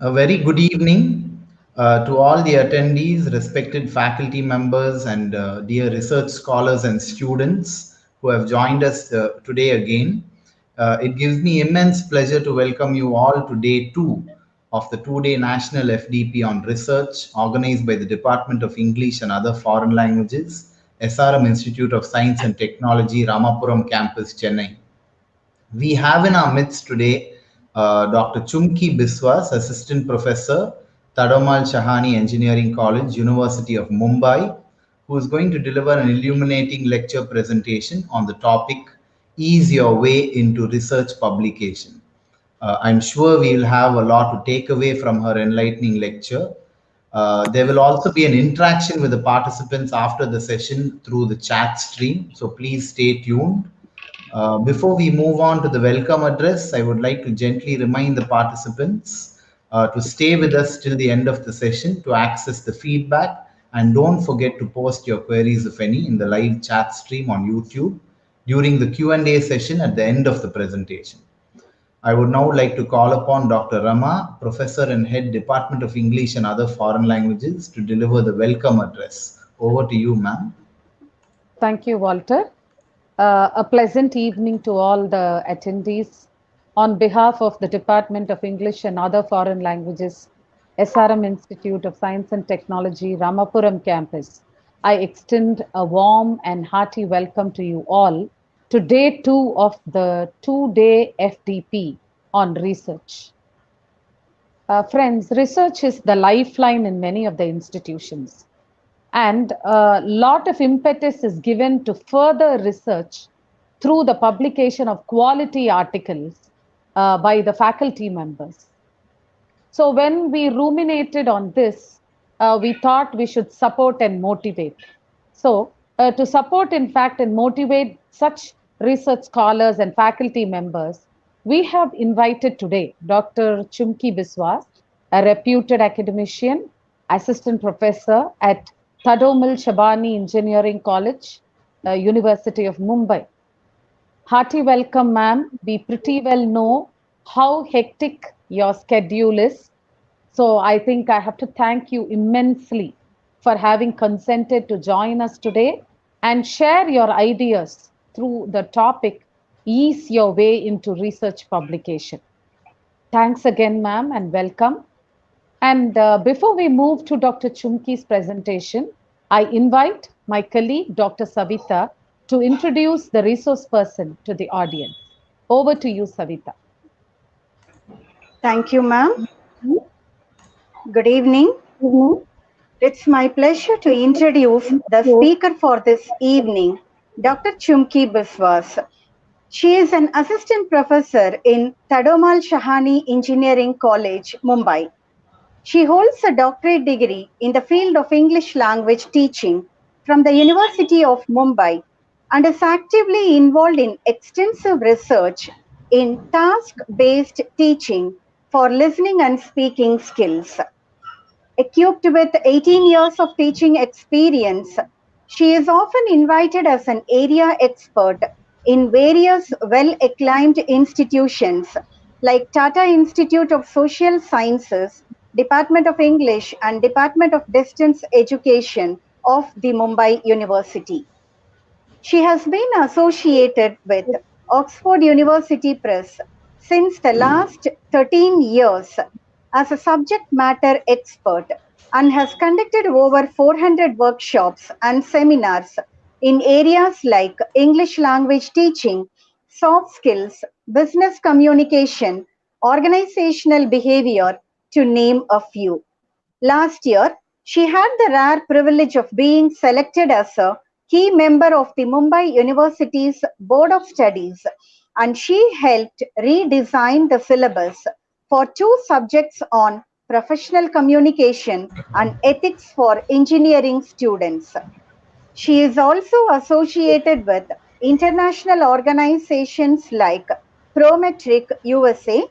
A very good evening to all the attendees, respected faculty members, and dear research scholars and students who have joined us today again. It gives me immense pleasure to welcome you all to day two of the two-day National FDP on Research organized by the Department of English and Other Foreign Languages, SRM Institute of Science and Technology, Ramapuram campus, Chennai. We have in our midst today Dr. Chumki Biswas, Assistant Professor, Thadomal Shahani Engineering College, University of Mumbai, who is going to deliver an illuminating lecture presentation on the topic Ease Your Way into Research Publication. I'm sure we will have a lot to take away from her enlightening lecture. There will also be an interaction with the participants after the session through the chat stream, so please stay tuned. Before we move on to the welcome address, I would like to gently remind the participants to stay with us till the end of the session to access the feedback, and don't forget to post your queries, if any, in the live chat stream on YouTube during the Q&A session at the end of the presentation. I would now like to call upon Dr. Rama, Professor and Head Department of English and Other Foreign Languages, to deliver the welcome address. Over to you, ma'am. Thank you, Walter. A pleasant evening to all the attendees. On behalf of the Department of English and Other Foreign Languages, SRM Institute of Science and Technology, Ramapuram campus, I extend a warm and hearty welcome to you all to day two of the two-day FDP on research. Friends, research is the lifeline in many of the institutions. And a lot of impetus is given to further research through the publication of quality articles by the faculty members. So when we ruminated on this, we thought we should support and motivate. So to support, in fact, and motivate such research scholars and faculty members, we have invited today Dr. Chumki Biswas, a reputed academician, assistant professor at Thadomal Engineering College, University of Mumbai. Hearty welcome, ma'am. We pretty well know how hectic your schedule is. So I think I have to thank you immensely for having consented to join us today and share your ideas through the topic, Ease Your Way into Research Publication. Thanks again, ma'am, and welcome. And before we move to Dr. Chumki's presentation, I invite my colleague, Dr. Savitha, to introduce the resource person to the audience. Over to you, Savitha. Thank you, ma'am. Good evening. It's my pleasure to introduce the speaker for this evening, Dr. Chumki Biswas. She is an assistant professor in Thadomal Engineering College, Mumbai. She holds a doctorate degree in the field of English language teaching from the University of Mumbai and is actively involved in extensive research in task-based teaching for listening and speaking skills. Equipped with 18 years of teaching experience, she is often invited as an area expert in various well-acclaimed institutions like Tata Institute of Social Sciences, Department of English and Department of Distance Education of the Mumbai University. She has been associated with Oxford University Press since the last 13 years as a subject matter expert and has conducted over 400 workshops and seminars in areas like English language teaching, soft skills, business communication, organizational behavior, to name a few. Last year, she had the rare privilege of being selected as a key member of the Mumbai University's Board of Studies, and she helped redesign the syllabus for two subjects on professional communication and ethics for engineering students. She is also associated with international organizations like Prometric USA,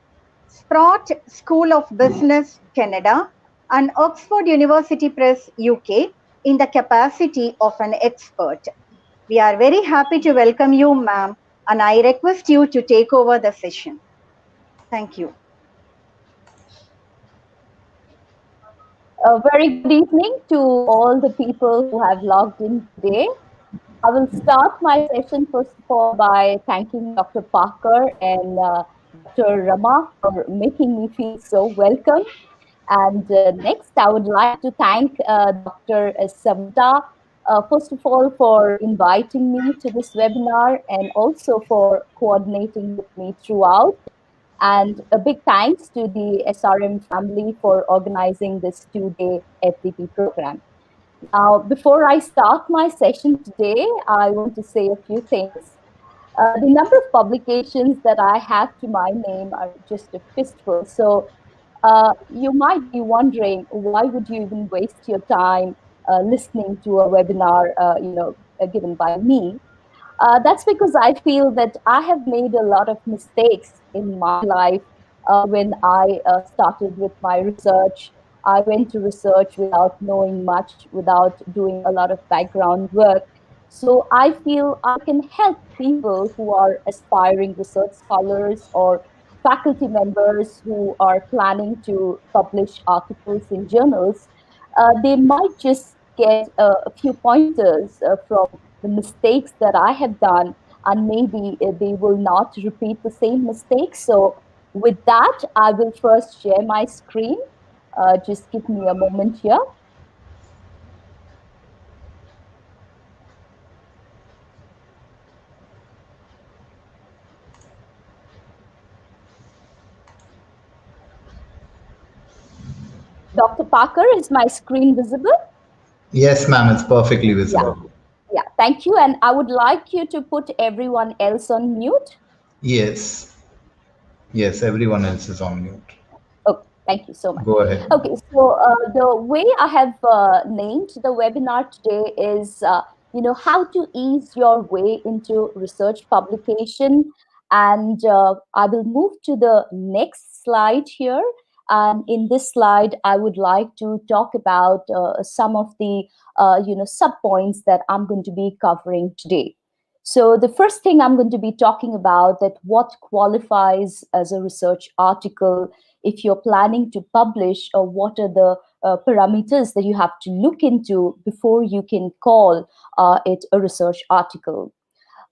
Sprott School of Business Canada, and Oxford University Press UK in the capacity of an expert. We are very happy to welcome you, ma'am, and I request you to take over the session. Thank you. A very good evening to all the people who have logged in today. I will start my session first of all by thanking Dr. Parker and Dr. Rama for making me feel so welcome. And next, I would like to thank Dr. Savitha, first of all, for inviting me to this webinar and also for coordinating with me throughout. And a big thanks to the SRM family for organizing this two-day FDP program. Now, before I start my session today, I want to say a few things. The number of publications that I have to my name are just a fistful. So you might be wondering, why would you even waste your time listening to a webinar, given by me? That's because I feel that I have made a lot of mistakes in my life when I started with my research. I went to research without knowing much, without doing a lot of background work. So I feel I can help people who are aspiring research scholars or faculty members who are planning to publish articles in journals. They might just get a few pointers from the mistakes that I have done, and maybe they will not repeat the same mistakes. So with that, I will first share my screen. Just give me a moment here. Dr. Parker, is my screen visible? Yes, ma'am, it's perfectly visible. Yeah, thank you. And I would like you to put everyone else on mute. Yes. Yes, everyone else is on mute. Oh, thank you so much. Go ahead. Okay, so the way I have named the webinar today is, how to ease your way into research publication. And I will move to the next slide here. And in this slide, I would like to talk about some of the, sub points that I'm going to be covering today. So the first thing I'm going to be talking about that what qualifies as a research article, if you're planning to publish, or what are the parameters that you have to look into before you can call it a research article.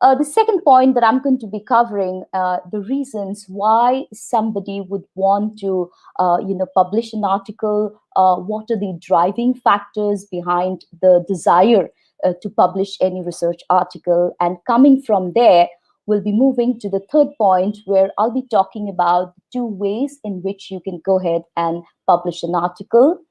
The second point that I'm going to be covering, the reasons why somebody would want to, publish an article. What are the driving factors behind the desire to publish any research article? And coming from there, we'll be moving to the third point, where I'll be talking about two ways in which you can go ahead and publish an article.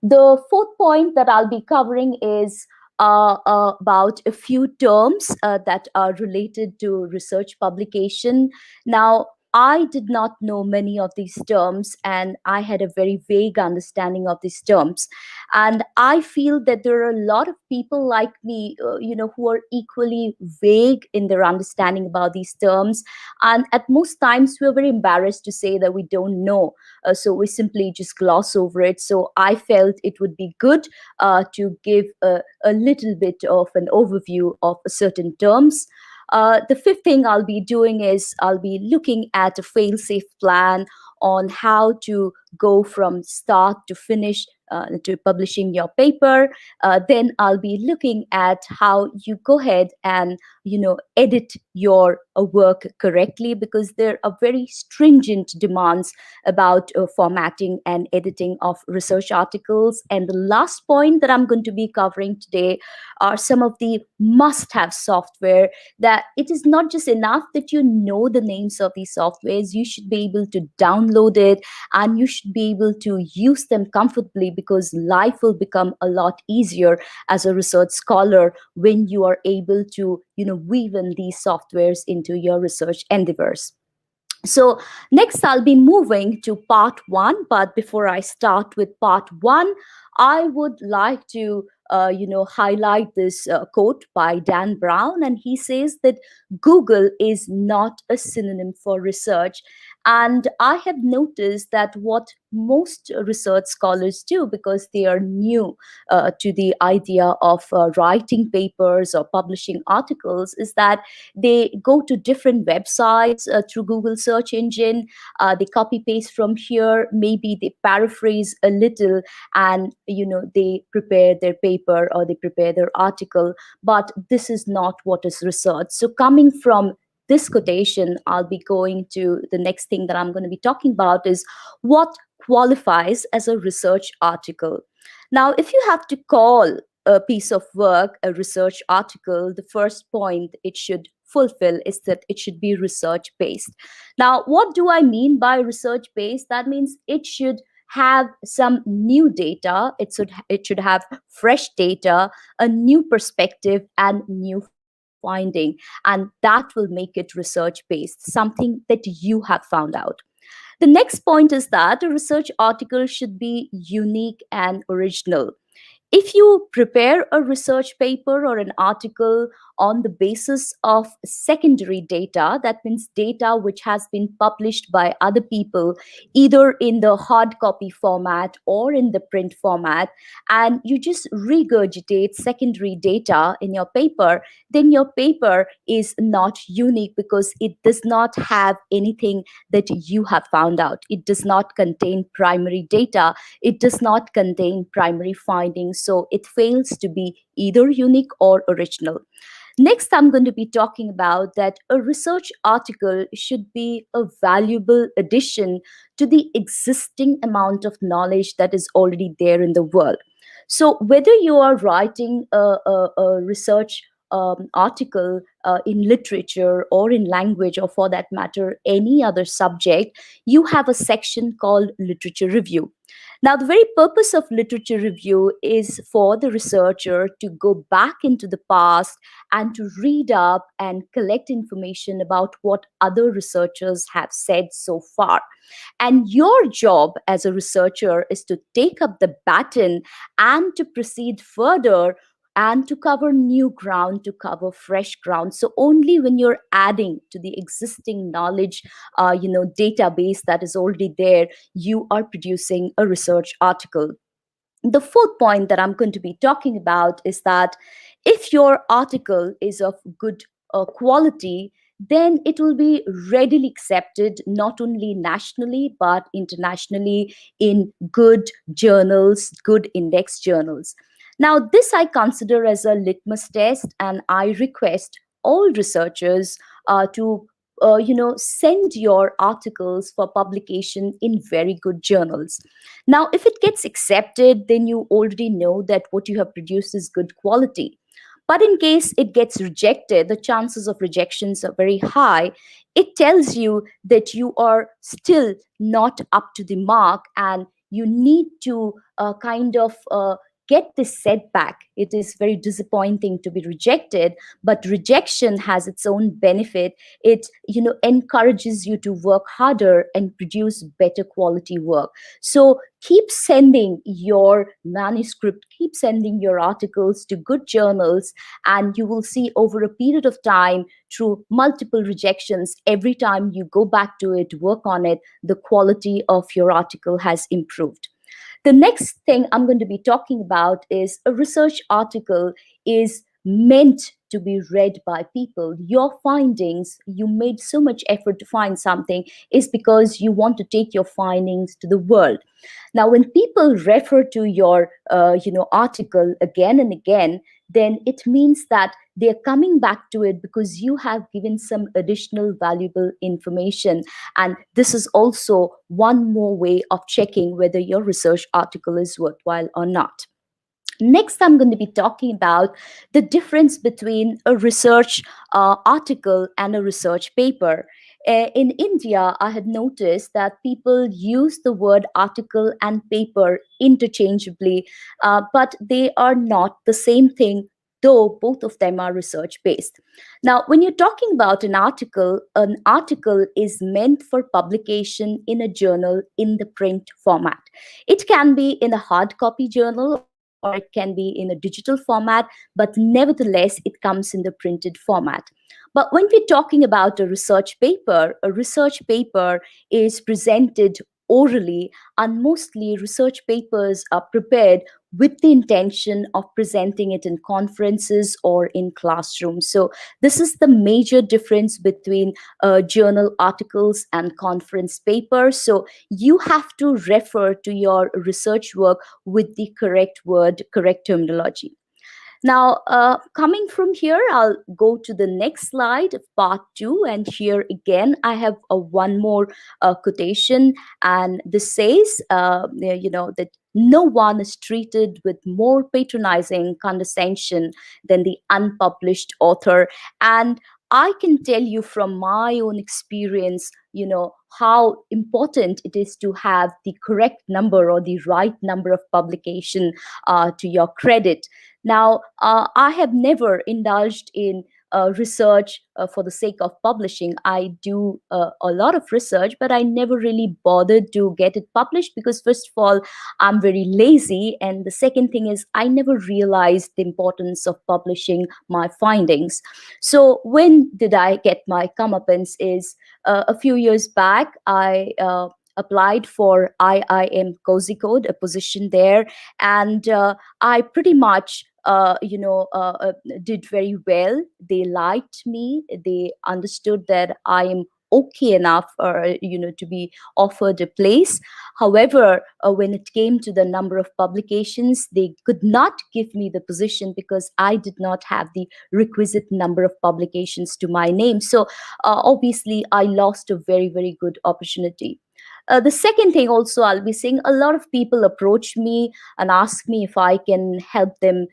The fourth point that I'll be covering is about a few terms that are related to research publication. Now, I did not know many of these terms, and I had a very vague understanding of these terms. And I feel that there are a lot of people like me, who are equally vague in their understanding about these terms. And at most times, we're very embarrassed to say that we don't know. So we simply just gloss over it. So I felt it would be good to give a little bit of an overview of certain terms. The fifth thing I'll be doing is I'll be looking at a failsafe plan on how to go from start to finish to publishing your paper. Then I'll be looking at how you go ahead and edit your work correctly, because there are very stringent demands about formatting and editing of research articles. And the last point that I'm going to be covering today are some of the must-have software, that it is not just enough that you know the names of these softwares. You should be able to download it, and you should be able to use them comfortably, because life will become a lot easier as a research scholar when you are able to weave in these softwares into your research endeavors. So next I'll be moving to part one, but before I start with part one, I would like to highlight this quote by Dan Brown, and he says that Google is not a synonym for research. And I have noticed that what most research scholars do, because they are new to the idea of writing papers or publishing articles, is that they go to different websites through Google search engine. They copy paste from here, maybe they paraphrase a little, and they prepare their paper or they prepare their article. But this is not what is research. So coming from this quotation, I'll be going to the next thing that I'm going to be talking about, is what qualifies as a research article. Now, if you have to call a piece of work a research article, the first point it should fulfill is that it should be research based. Now, what do I mean by research based? That means it should have some new data, it should have fresh data, a new perspective, and new finding, and that will make it research based, something that you have found out. The next point is that a research article should be unique and original. If you prepare a research paper or an article on the basis of secondary data, that means data which has been published by other people, either in the hard copy format or in the print format, and you just regurgitate secondary data in your paper, then your paper is not unique because it does not have anything that you have found out. It does not contain primary data, it does not contain primary findings, so it fails to be either unique or original. Next, I'm going to be talking about that a research article should be a valuable addition to the existing amount of knowledge that is already there in the world. So whether you are writing a research article in literature or in language, or for that matter, any other subject, you have a section called literature review. Now, the very purpose of literature review is for the researcher to go back into the past and to read up and collect information about what other researchers have said so far. And your job as a researcher is to take up the baton and to proceed further and to cover new ground, to cover fresh ground. So only when you're adding to the existing knowledge, database that is already there, you are producing a research article. The fourth point that I'm going to be talking about is that if your article is of good quality, then it will be readily accepted not only nationally but internationally in good journals, good index journals. Now, this I consider as a litmus test, and I request all researchers to send your articles for publication in very good journals. Now, if it gets accepted, then you already know that what you have produced is good quality. But in case it gets rejected, the chances of rejections are very high. It tells you that you are still not up to the mark, and you need to get this setback. It is very disappointing to be rejected, but rejection has its own benefit. It encourages you to work harder and produce better quality work. So keep sending your manuscript, keep sending your articles to good journals, and you will see over a period of time, through multiple rejections, every time you go back to it, work on it, the quality of your article has improved. The next thing I'm going to be talking about is a research article is meant to be read by people. Your findings, you made so much effort to find something, is because you want to take your findings to the world. Now, when people refer to your article again and again, then it means that they're coming back to it because you have given some additional valuable information. And this is also one more way of checking whether your research article is worthwhile or not. Next, I'm going to be talking about the difference between a research article and a research paper. In India, I had noticed that people use the word article and paper interchangeably, but they are not the same thing, though both of them are research based. Now, when you're talking about an article is meant for publication in a journal in the print format. It can be in a hard copy journal, or it or it can be in a digital format, but nevertheless, it comes in the printed format. But when we're talking about a research paper is presented orally, and mostly research papers are prepared with the intention of presenting it in conferences or in classrooms. So this is the major difference between journal articles and conference papers. So you have to refer to your research work with the correct word, correct terminology. Now, coming from here, I'll go to the next slide, part 2. And here again, I have one more quotation. And this says, that no one is treated with more patronizing condescension than the unpublished author. And I can tell you from my own experience, how important it is to have the correct number or the right number of publication to your credit. Now, I have never indulged in research for the sake of publishing. I do a lot of research, but I never really bothered to get it published because, first of all, I'm very lazy. And the second thing is, I never realized the importance of publishing my findings. So when did I get my comeuppance is a few years back, I applied for IIM Kozhikode, a position there, and I pretty much did very well. They liked me. They understood that I am okay enough, to be offered a place. However, when it came to the number of publications, they could not give me the position because I did not have the requisite number of publications to my name. So obviously, I lost a very, very good opportunity. The second thing also, I'll be saying, a lot of people approach me and ask me if I can help them,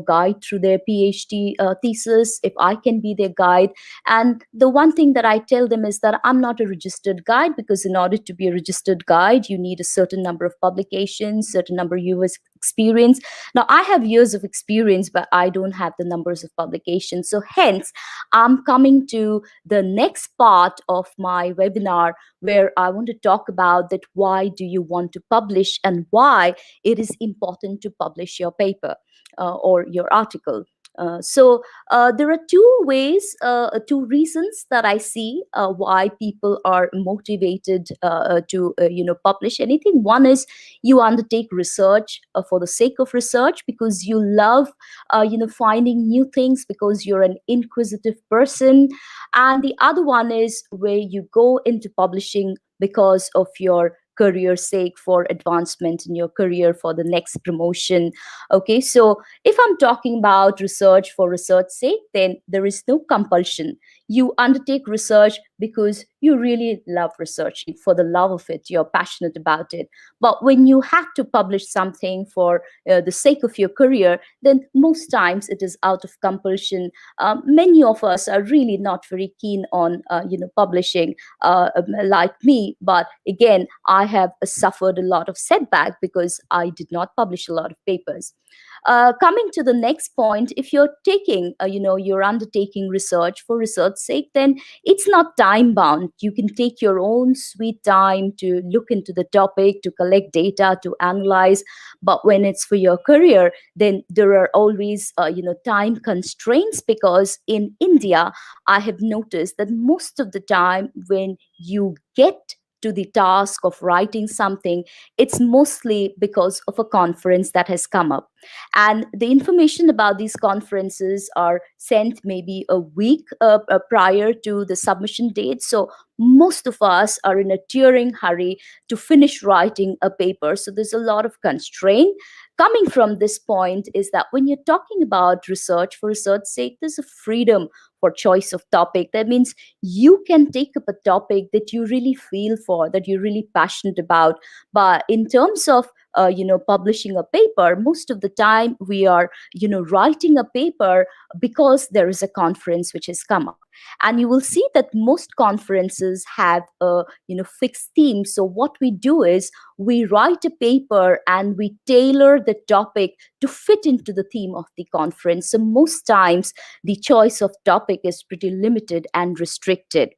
guide through their PhD thesis, if I can be their guide. And the one thing that I tell them is that I'm not a registered guide, because in order to be a registered guide, you need a certain number of publications, certain number of years experience. Now, I have years of experience, but I don't have the numbers of publications. So hence, I'm coming to the next part of my webinar, where I want to talk about that why do you want to publish and why it is important to publish your paper or your article. So there are two reasons that I see why people are motivated to publish anything. One is you undertake research for the sake of research, because you love finding new things, because you're an inquisitive person. And the other one is where you go into publishing because of your career sake, for advancement in your career, for the next promotion. Okay, so if I'm talking about research for research sake, then there is no compulsion. You undertake research because you really love researching, for the love of it, you're passionate about it. But when you have to publish something for the sake of your career, then most times it is out of compulsion. Many of us are really not very keen on publishing, like me. But again, I have suffered a lot of setback because I did not publish a lot of papers. Coming to the next point, if you're taking, you're undertaking research for research sake, then it's not time bound. You can take your own sweet time to look into the topic, to collect data, to analyze. But when it's for your career, then there are always, time constraints, because in India, I have noticed that most of the time when you get to the task of writing something, it's mostly because of a conference that has come up. And the information about these conferences are sent maybe a week prior to the submission date. So most of us are in a tearing hurry to finish writing a paper. So there's a lot of constraint. Coming from this point is that when you're talking about research for research's sake, there's a freedom for choice of topic. That means you can take up a topic that you really feel for, that you're really passionate about. But in terms of publishing a paper, most of the time we are writing a paper because there is a conference which has come up. And you will see that most conferences have a fixed theme. So what we do is we write a paper and we tailor the topic to fit into the theme of the conference. So most times the choice of topic is pretty limited and restricted.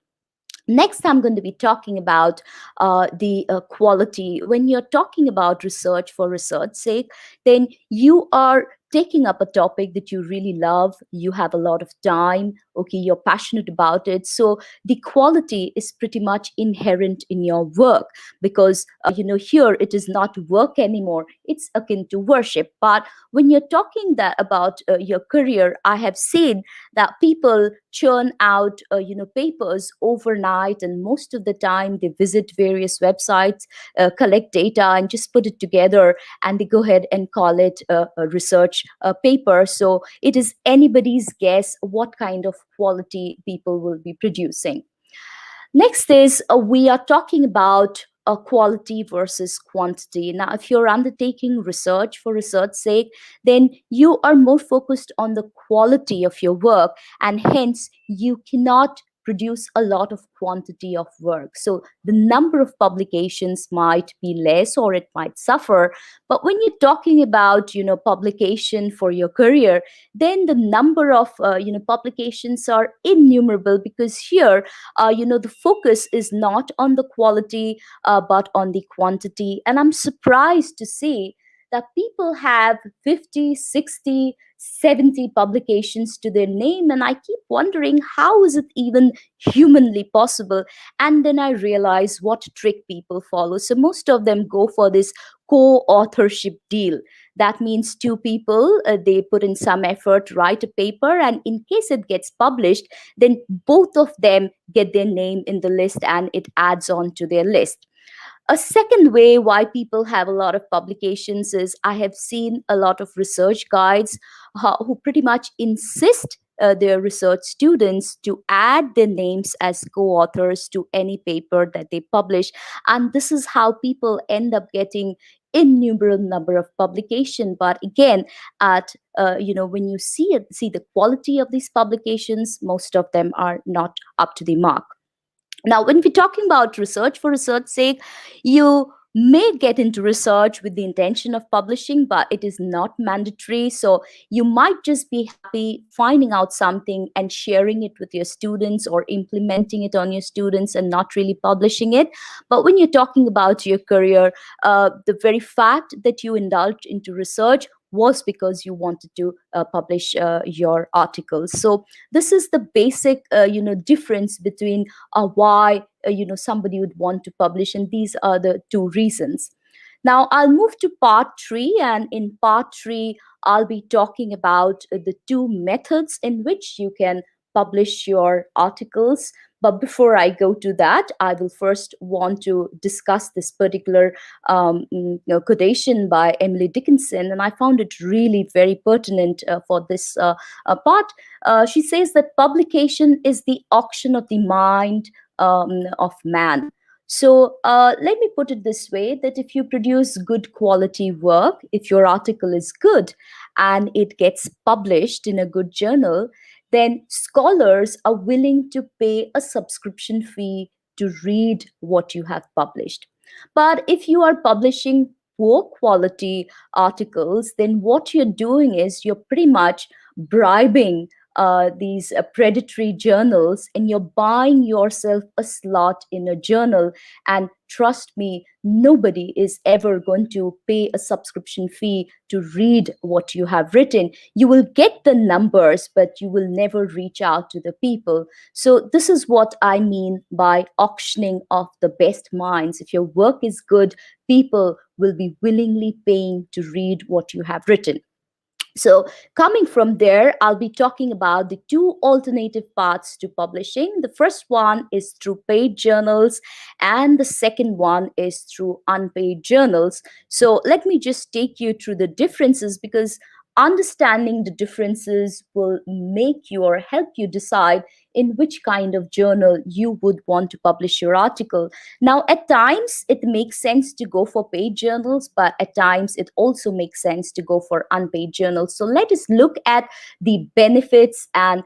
Next, I'm going to be talking about the quality. When you're talking about research for research's sake, then you are taking up a topic that you really love, you have a lot of time, okay, you're passionate about it. So the quality is pretty much inherent in your work, because here it is not work anymore, it's akin to worship. But when you're talking that about your career, I have seen that people churn out papers overnight, and most of the time they visit various websites, collect data and just put it together, and they go ahead and call it a research paper. So it is anybody's guess what kind of quality people will be producing. Next is we are talking about quality versus quantity. Now, if you're undertaking research for research's sake, then you are more focused on the quality of your work, and hence you cannot produce a lot of quantity of work. So the number of publications might be less or it might suffer. But when you're talking about publication for your career, then the number of publications are innumerable, because here the focus is not on the quality but on the quantity. And I'm surprised to see that people have 50, 60, 70 publications to their name, and I keep wondering, how is it even humanly possible? And then I realize what trick people follow. So most of them go for this co-authorship deal. That means two people, they put in some effort, write a paper, and in case it gets published, then both of them get their name in the list and it adds on to their list. A second way why people have a lot of publications is I have seen a lot of research guides who pretty much insist their research students to add their names as co-authors to any paper that they publish. And this is how people end up getting innumerable number of publication. But again, at when you see the quality of these publications, most of them are not up to the mark. Now, when we're talking about research for research's sake, you may get into research with the intention of publishing, but it is not mandatory. So you might just be happy finding out something and sharing it with your students or implementing it on your students and not really publishing it. But when you're talking about your career, the very fact that you indulge into research was because you wanted to publish your articles. So this is the basic difference between why somebody would want to publish, and these are the two reasons. Now I'll move to part 3, and in part 3 I'll be talking about the two methods in which you can publish your articles. But before I go to that, I will first want to discuss this particular quotation by Emily Dickinson, and I found it really very pertinent for this part. She says that publication is the auction of the mind of man. So let me put it this way, that if you produce good quality work, if your article is good and it gets published in a good journal, then scholars are willing to pay a subscription fee to read what you have published. But if you are publishing poor quality articles, then what you're doing is you're pretty much bribing these predatory journals, and you're buying yourself a slot in a journal. And trust me, nobody is ever going to pay a subscription fee to read what you have written. You will get the numbers, but you will never reach out to the people. So this is what I mean by auctioning off the best minds. If your work is good, people will be willingly paying to read what you have written. So coming from there, I'll be talking about the two alternative paths to publishing. The first one is through paid journals, and the second one is through unpaid journals. So let me just take you through the differences, because understanding the differences will make you or help you decide in which kind of journal you would want to publish your article. Now, at times it makes sense to go for paid journals, but at times it also makes sense to go for unpaid journals. So let us look at the benefits and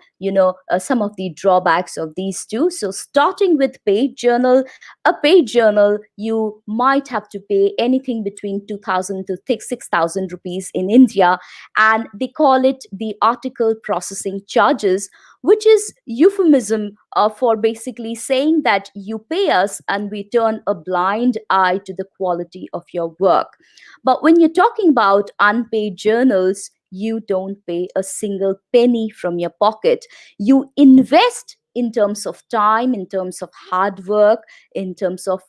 some of the drawbacks of these two. So starting with paid journal, a paid journal, you might have to pay anything between 2,000 to 6,000 rupees in India, and they call it the article processing charges, which is euphemism for basically saying that you pay us and we turn a blind eye to the quality of your work. But when you're talking about unpaid journals, you don't pay a single penny from your pocket. You invest in terms of time, in terms of hard work, in terms of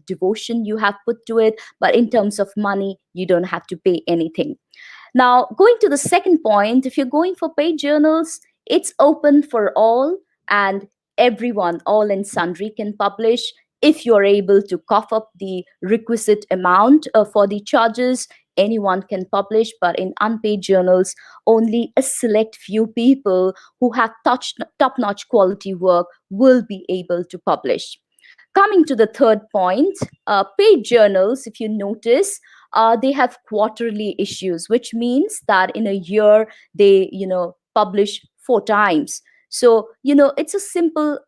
devotion you have put to it, but in terms of money, you don't have to pay anything. Now, going to the second point, if you're going for paid journals, it's open for all, and everyone, all and sundry, can publish if you're able to cough up the requisite amount for the charges. Anyone can publish, but in unpaid journals, only a select few people who have top-notch quality work will be able to publish. Coming to the third point, paid journals, if you notice, they have quarterly issues, which means that in a year they, publish 4 times. So, it's a simple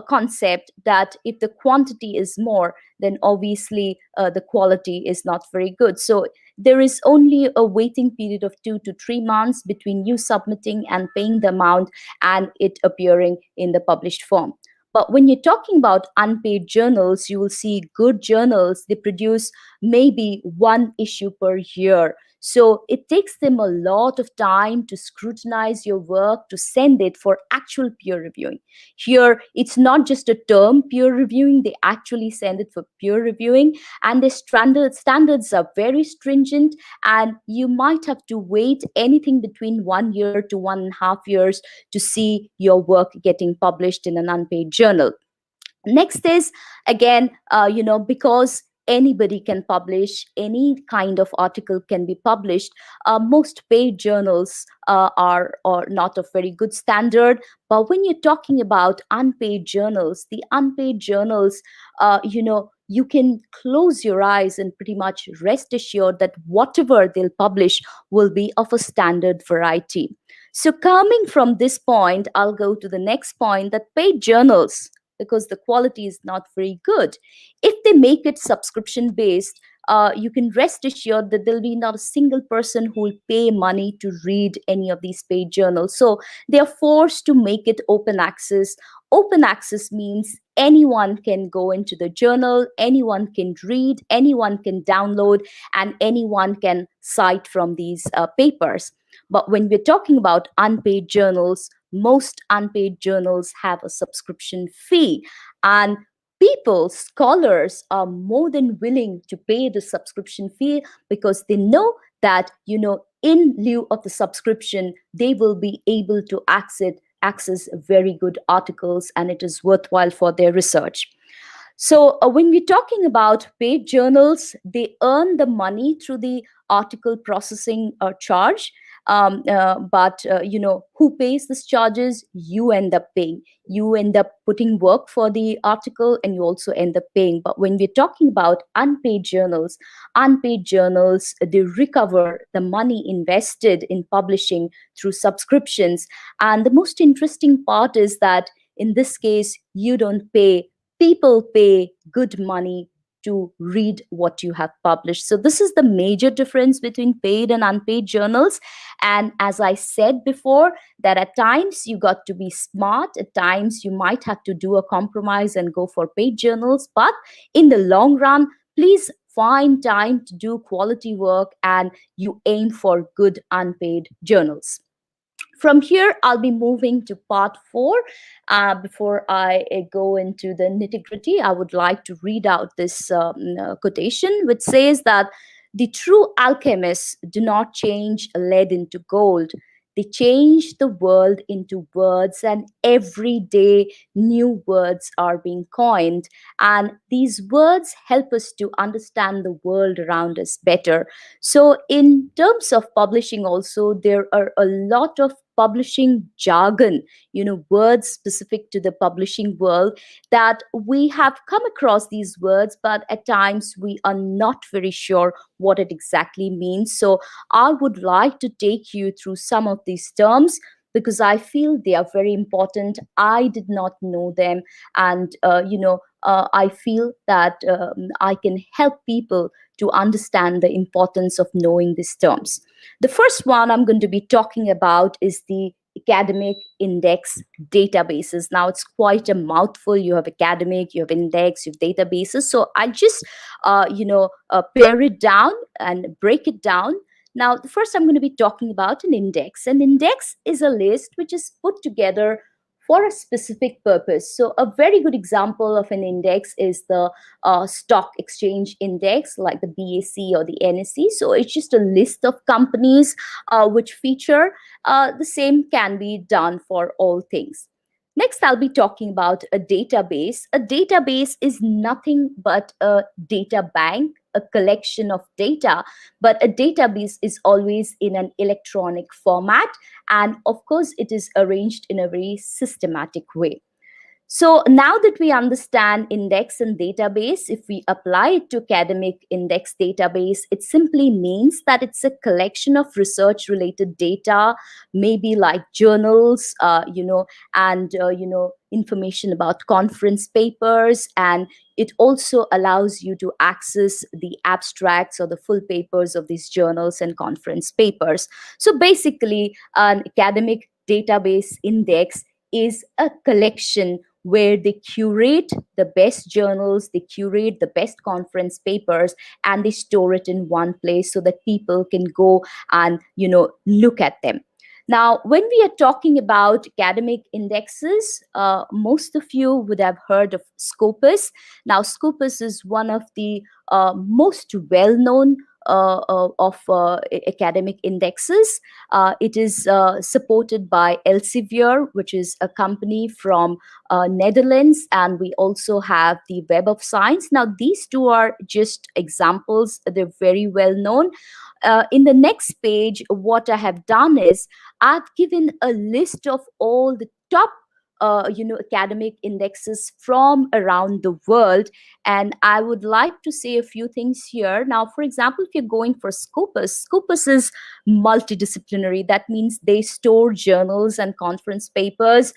concept that if the quantity is more, then obviously the quality is not very good. So there is only a waiting period of 2 to 3 months between you submitting and paying the amount and it appearing in the published form. But when you're talking about unpaid journals, you will see good journals, they produce maybe 1 issue per year. So it takes them a lot of time to scrutinize your work, to send it for actual peer reviewing. Here, it's not just a term peer reviewing, they actually send it for peer reviewing, and the standards are very stringent, and you might have to wait anything between 1 year to 1.5 years to see your work getting published in an unpaid journal. Next is, again, because anybody can publish, any kind of article can be published. Most paid journals are not of very good standard. But when you're talking about unpaid journals, the unpaid journals, you can close your eyes and pretty much rest assured that whatever they'll publish will be of a standard variety. So coming from this point, I'll go to the next point, that paid journals, because the quality is not very good, if they make it subscription based, you can rest assured that there'll be not a single person who will pay money to read any of these paid journals. So they are forced to make it open access. Open access means anyone can go into the journal, anyone can read, anyone can download, and anyone can cite from these papers. But when we're talking about unpaid journals, most unpaid journals have a subscription fee, and people, scholars, are more than willing to pay the subscription fee because they know that, in lieu of the subscription, they will be able to access very good articles, and it is worthwhile for their research. So when we're talking about paid journals, they earn the money through the article processing charge. But who pays these charges? You end up paying. You end up putting work for the article, and you also end up paying. But when we're talking about unpaid journals, they recover the money invested in publishing through subscriptions. And the most interesting part is that in this case, you don't pay. People pay good money to read what you have published. So this is the major difference between paid and unpaid journals. And as I said before, that at times you got to be smart, at times you might have to do a compromise and go for paid journals. But in the long run, please find time to do quality work, and you aim for good unpaid journals. From here, I'll be moving to part 4. Before I go into the nitty-gritty, I would like to read out this quotation, which says that the true alchemists do not change lead into gold. They change the world into words, and every day new words are being coined. And these words help us to understand the world around us better. So in terms of publishing also, there are a lot of publishing jargon, words specific to the publishing world, that we have come across these words, but at times we are not very sure what it exactly means. So I would like to take you through some of these terms because I feel they are very important. I did not know them, and I feel that I can help people to understand the importance of knowing these terms. The first one I'm going to be talking about is the academic index databases. Now it's quite a mouthful. You have academic, you have index, you have databases. So I'll just pare it down and break it down. Now, first I'm going to be talking about an index. An index is a list which is put together for a specific purpose. So a very good example of an index is the stock exchange index, like the BSE or the NSE. So it's just a list of companies which feature. The same can be done for all things. Next, I'll be talking about a database. A database is nothing but a data bank, a collection of data, but a database is always in an electronic format. And of course, it is arranged in a very systematic way. So now that we understand index and database, if we apply it to academic index database, it simply means that it's a collection of research related data, maybe like journals, and information about conference papers. And it also allows you to access the abstracts or the full papers of these journals and conference papers. So basically, an academic database index is a collection where they curate the best journals, they curate the best conference papers, and they store it in one place so that people can go and look at them. Now, when we are talking about academic indexes, most of you would have heard of Scopus. Now, Scopus is one of the most well-known of academic indexes. It is supported by Elsevier, which is a company from Netherlands, and we also have the Web of Science. Now, these two are just examples. They're very well known. In the next page, what I have done is I've given a list of all the top academic indexes from around the world. And I would like to say a few things here. Now, for example, if you're going for Scopus, Scopus is multidisciplinary. That means they store journals and conference papers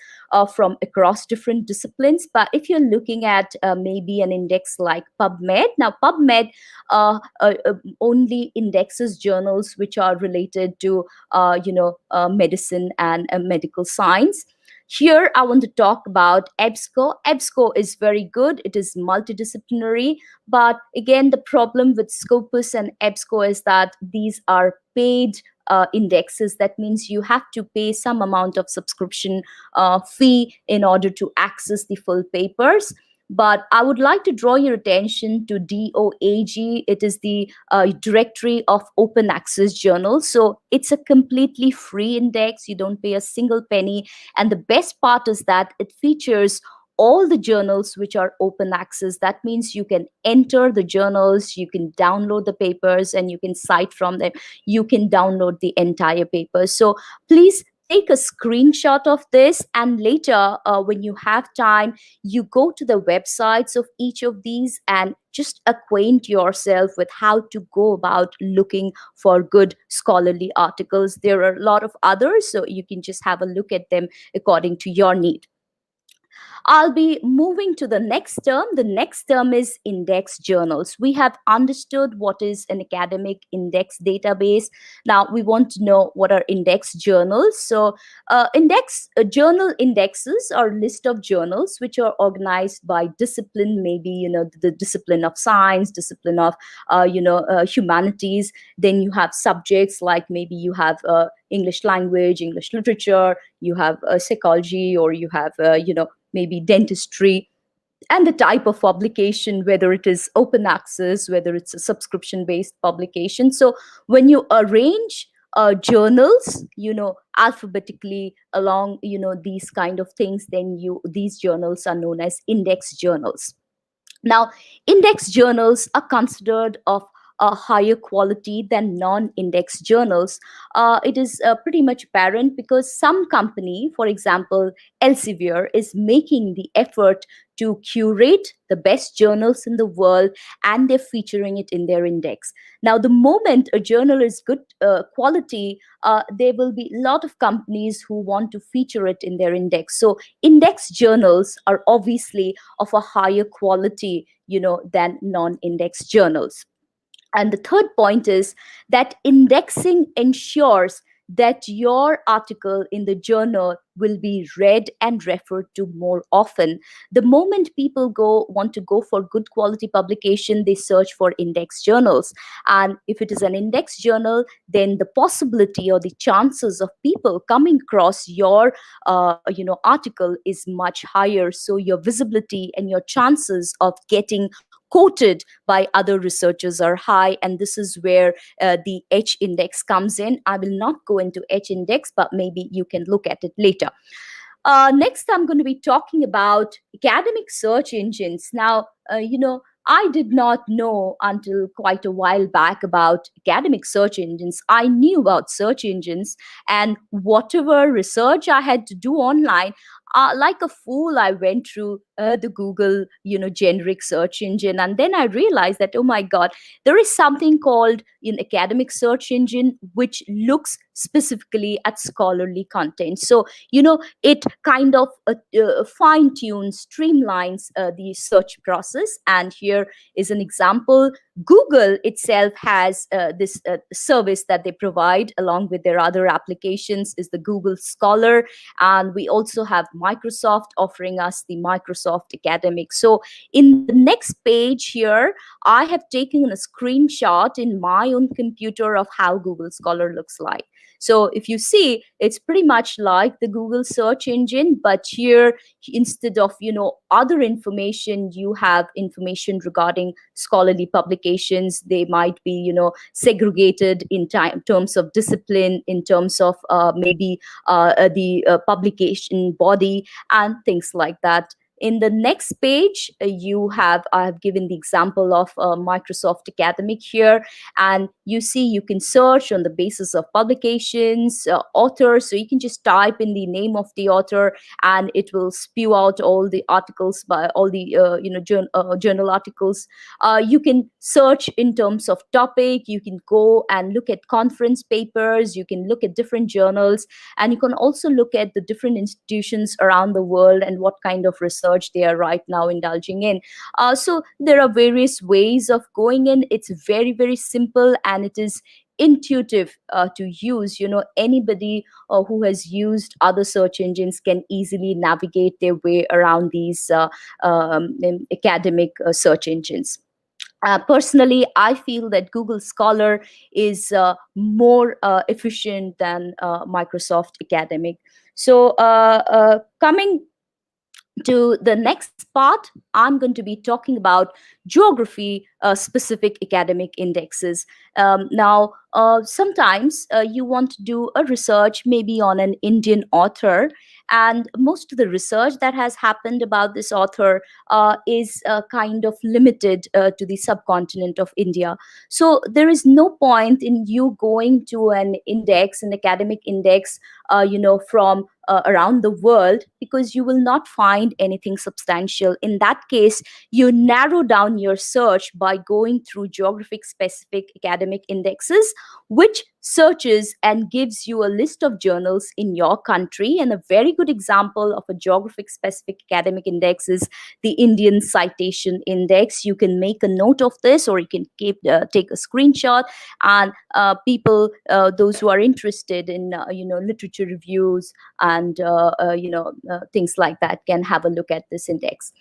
from across different disciplines. But if you're looking at maybe an index like PubMed, now PubMed only indexes journals which are related to medicine and medical science. Here, I want to talk about EBSCO. EBSCO is very good. It is multidisciplinary. But again, the problem with Scopus and EBSCO is that these are paid indexes. That means you have to pay some amount of subscription fee in order to access the full papers. But I would like to draw your attention to DOAG. It is the Directory of Open Access Journals. So it's a completely free index. You don't pay a single penny. And the best part is that it features all the journals which are open access. That means you can enter the journals, you can download the papers, and you can cite from them. You can download the entire paper. So please take a screenshot of this, and later when you have time, you go to the websites of each of these and just acquaint yourself with how to go about looking for good scholarly articles. There are a lot of others, so you can just have a look at them according to your need. I'll be moving to the next term. The next term is index journals. We have understood what is an academic index database. Now we want to know what are index journals. So journal indexes are a list of journals which are organized by discipline, maybe the discipline of science, discipline of humanities. Then you have subjects like maybe you have English language, English literature, you have psychology, or you have maybe dentistry, and the type of publication, whether it is open access, whether it's a subscription based publication. So when you arrange journals alphabetically along these kind of things, then these journals are known as index journals. Now, index journals are considered of a higher quality than non-index journals. It is pretty much apparent because some company, for example, Elsevier, is making the effort to curate the best journals in the world, and they're featuring it in their index. Now, the moment a journal is good quality, there will be a lot of companies who want to feature it in their index. So index journals are obviously of a higher quality, than non-index journals. And the third point is that indexing ensures that your article in the journal will be read and referred to more often. The moment people want to go for good quality publication, they search for index journals. And if it is an index journal, then the possibility or the chances of people coming across your article is much higher. So your visibility and your chances of getting quoted by other researchers are high, and this is where the H index comes in. I will not go into H index, but maybe you can look at it later. Next, I'm going to be talking about academic search engines. Now, I did not know until quite a while back about academic search engines. I knew about search engines, and whatever research I had to do online, like a fool, I went through the Google, generic search engine, and then I realized that, oh my God, there is something called an academic search engine which looks specifically at scholarly content. So, it kind of fine tunes, streamlines the search process. And here is an example. Google itself has this service that they provide along with their other applications, is the Google Scholar. And we also have Microsoft offering us the Microsoft Academic. So in the next page here, I have taken a screenshot in my own computer of how Google Scholar looks like. So if you see, it's pretty much like the Google search engine, but here, instead of, other information, you have information regarding scholarly publications. They might be, segregated in terms of discipline, in terms of maybe the publication body and things like that. In the next page, I have given the example of Microsoft Academic here, and you see you can search on the basis of publications, authors. So you can just type in the name of the author, and it will spew out all the articles by all the journal articles. You can search in terms of topic. You can go and look at conference papers. You can look at different journals, and you can also look at the different institutions around the world and what kind of research they are right now indulging in. So there are various ways of going in. It's very, very simple, and it is intuitive to use. Anybody who has used other search engines can easily navigate their way around these academic search engines. Personally, I feel that Google Scholar is more efficient than Microsoft Academic. So coming to the next part, I'm going to be talking about geography specific academic indexes. Now, sometimes you want to do a research maybe on an Indian author, and most of the research that has happened about this author is kind of limited to the subcontinent of India. So there is no point in you going to an academic index, from around the world, because you will not find anything substantial. In that case, you narrow down your search by going through geographic specific academic indexes, which searches and gives you a list of journals in your country. And a very good example of a geographic specific academic index is the Indian Citation Index. You can make a note of this, or you can take a screenshot, and people, those who are interested in literature reviews and things like that, can have a look at this index.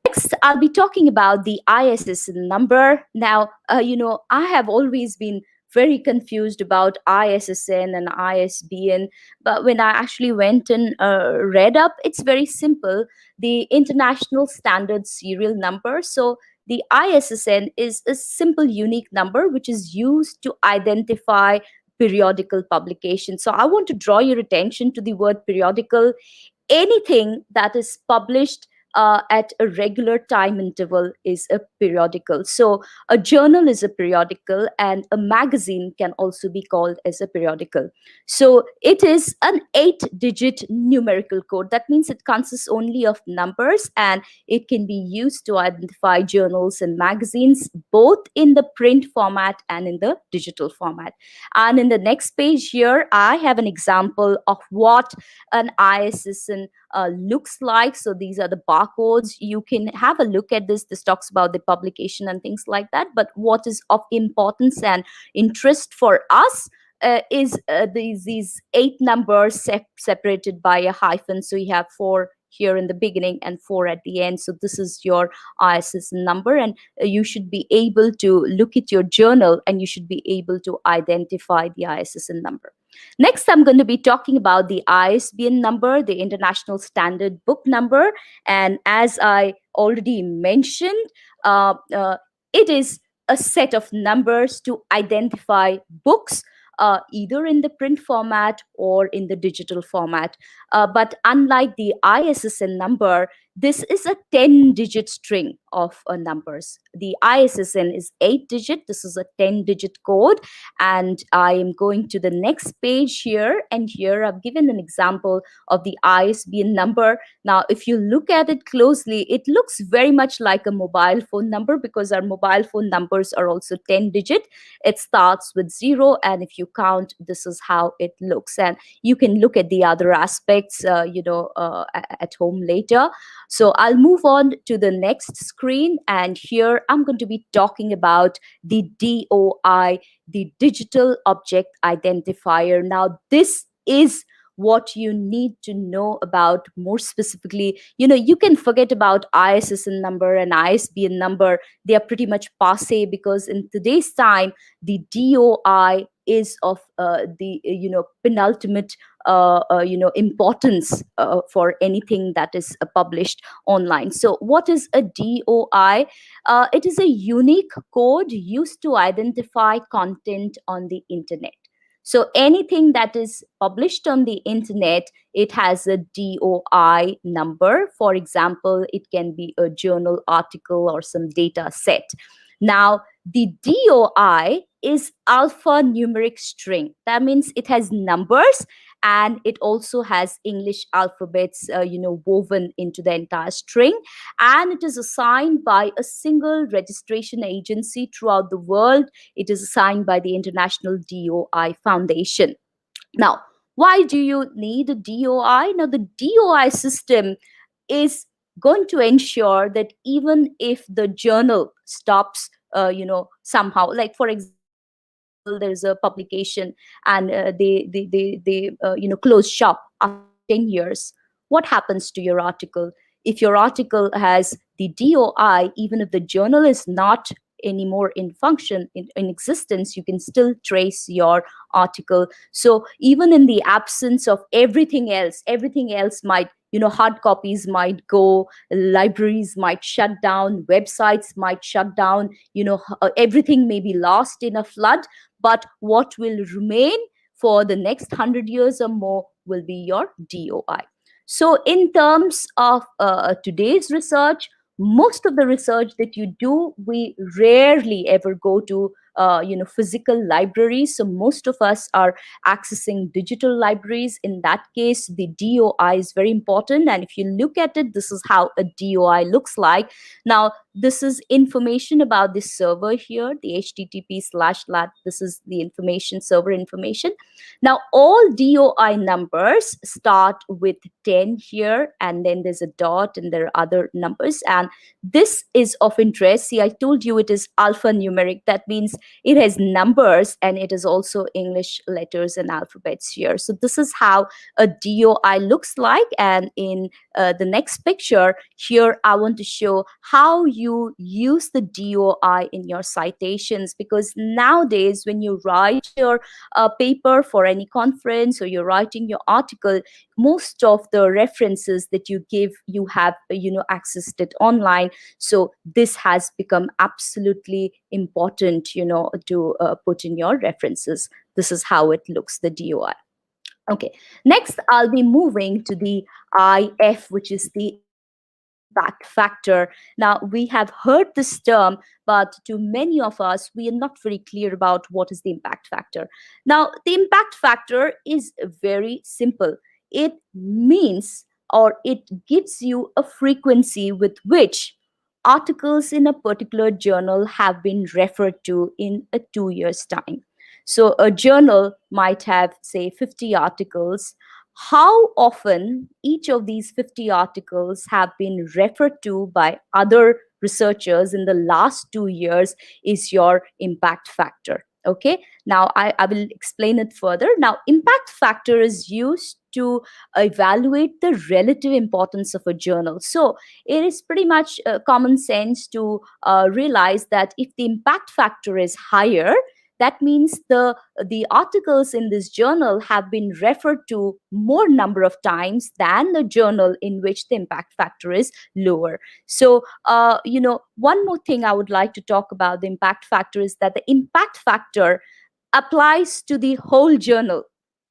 Next, I'll be talking about the ISSN number. Now, I have always been very confused about ISSN and ISBN, but when I actually went and read up, it's very simple. The International Standard Serial Number. So the ISSN is a simple unique number which is used to identify periodical publication. So I want to draw your attention to the word periodical. Anything that is published at a regular time interval is a periodical. So a journal is a periodical, and a magazine can also be called as a periodical. So it is an 8-digit numerical code. That means it consists only of numbers, and it can be used to identify journals and magazines, both in the print format and in the digital format. And in the next page here, I have an example of what an ISSN looks like. So these are the barcodes. You can have a look at this. This talks about the publication and things like that. But what is of importance and interest for us is these 8 numbers separated by a hyphen. So you have 4 here in the beginning and 4 at the end. So this is your ISSN number, and you should be able to look at your journal and you should be able to identify the ISSN number. Next, I'm going to be talking about the ISBN number, the International Standard Book Number. And as I already mentioned, it is a set of numbers to identify books, either in the print format or in the digital format. But unlike the ISSN number, this is a 10-digit string of numbers. The ISSN is 8-digit. This is a 10-digit code. And I am going to the next page here. And here I've given an example of the ISBN number. Now, if you look at it closely, it looks very much like a mobile phone number, because our mobile phone numbers are also 10-digit. It starts with 0. And if you count, this is how it looks. And you can look at the other aspects, at home later. So I'll move on to the next screen, and here I'm going to be talking about the DOI, the Digital Object Identifier. Now, this is what you need to know about more specifically. You can forget about ISSN number and ISBN number. They are pretty much passe, because in today's time, the DOI is of the penultimate importance for anything that is published online. So what is a DOI? It is a unique code used to identify content on the internet. So anything that is published on the internet, it has a DOI number. For example, it can be a journal article or some data set. Now, the DOI is alphanumeric string. That means it has numbers, and it also has English alphabets, woven into the entire string. And it is assigned by a single registration agency throughout the world. It is assigned by the International DOI Foundation. Now, why do you need a DOI? Now, the DOI system is going to ensure that even if the journal stops, somehow, like for example, there's a publication and they close shop after 10 years. What happens to your article? If your article has the DOI, even if the journal is not anymore in function, in existence, you can still trace your article. So even in the absence of everything else might, hard copies might go, libraries might shut down, websites might shut down, everything may be lost in a flood, but what will remain for the next 100 years or more will be your DOI. So in terms of today's research, most of the research that you do, we rarely ever go to physical libraries. So most of us are accessing digital libraries. In that case, the DOI is very important. And if you look at it, this is how a DOI looks like. Now, this is information about this server here, the http/lat. This is the information, server information. Now, all DOI numbers start with 10 here, and then there's a dot, and there are other numbers. And this is of interest. See, I told you it is alphanumeric. That means it has numbers, and it is also English letters and alphabets here. So this is how a DOI looks like. And in the next picture here, I want to show how you use the DOI in your citations, because nowadays when you write your paper for any conference, or you're writing your article, most of the references that you give, you have accessed it online. So this has become absolutely important to put in your references. This is how it looks, the DOI. Okay, next I'll be moving to the IF, which is the impact factor. Now, we have heard this term, but to many of us, we are not very clear about what is the impact factor. Now, the impact factor is very simple. It means, or it gives you a frequency with which articles in a particular journal have been referred to in a 2 years' time. So a journal might have, say, 50 articles. How often each of these 50 articles have been referred to by other researchers in the last 2 years is your impact factor. Okay, now I will explain it further. Now, impact factor is used to evaluate the relative importance of a journal. So it is pretty much common sense to realize that if the impact factor is higher, that means the articles in this journal have been referred to more number of times than the journal in which the impact factor is lower. So one more thing I would like to talk about the impact factor is that the impact factor applies to the whole journal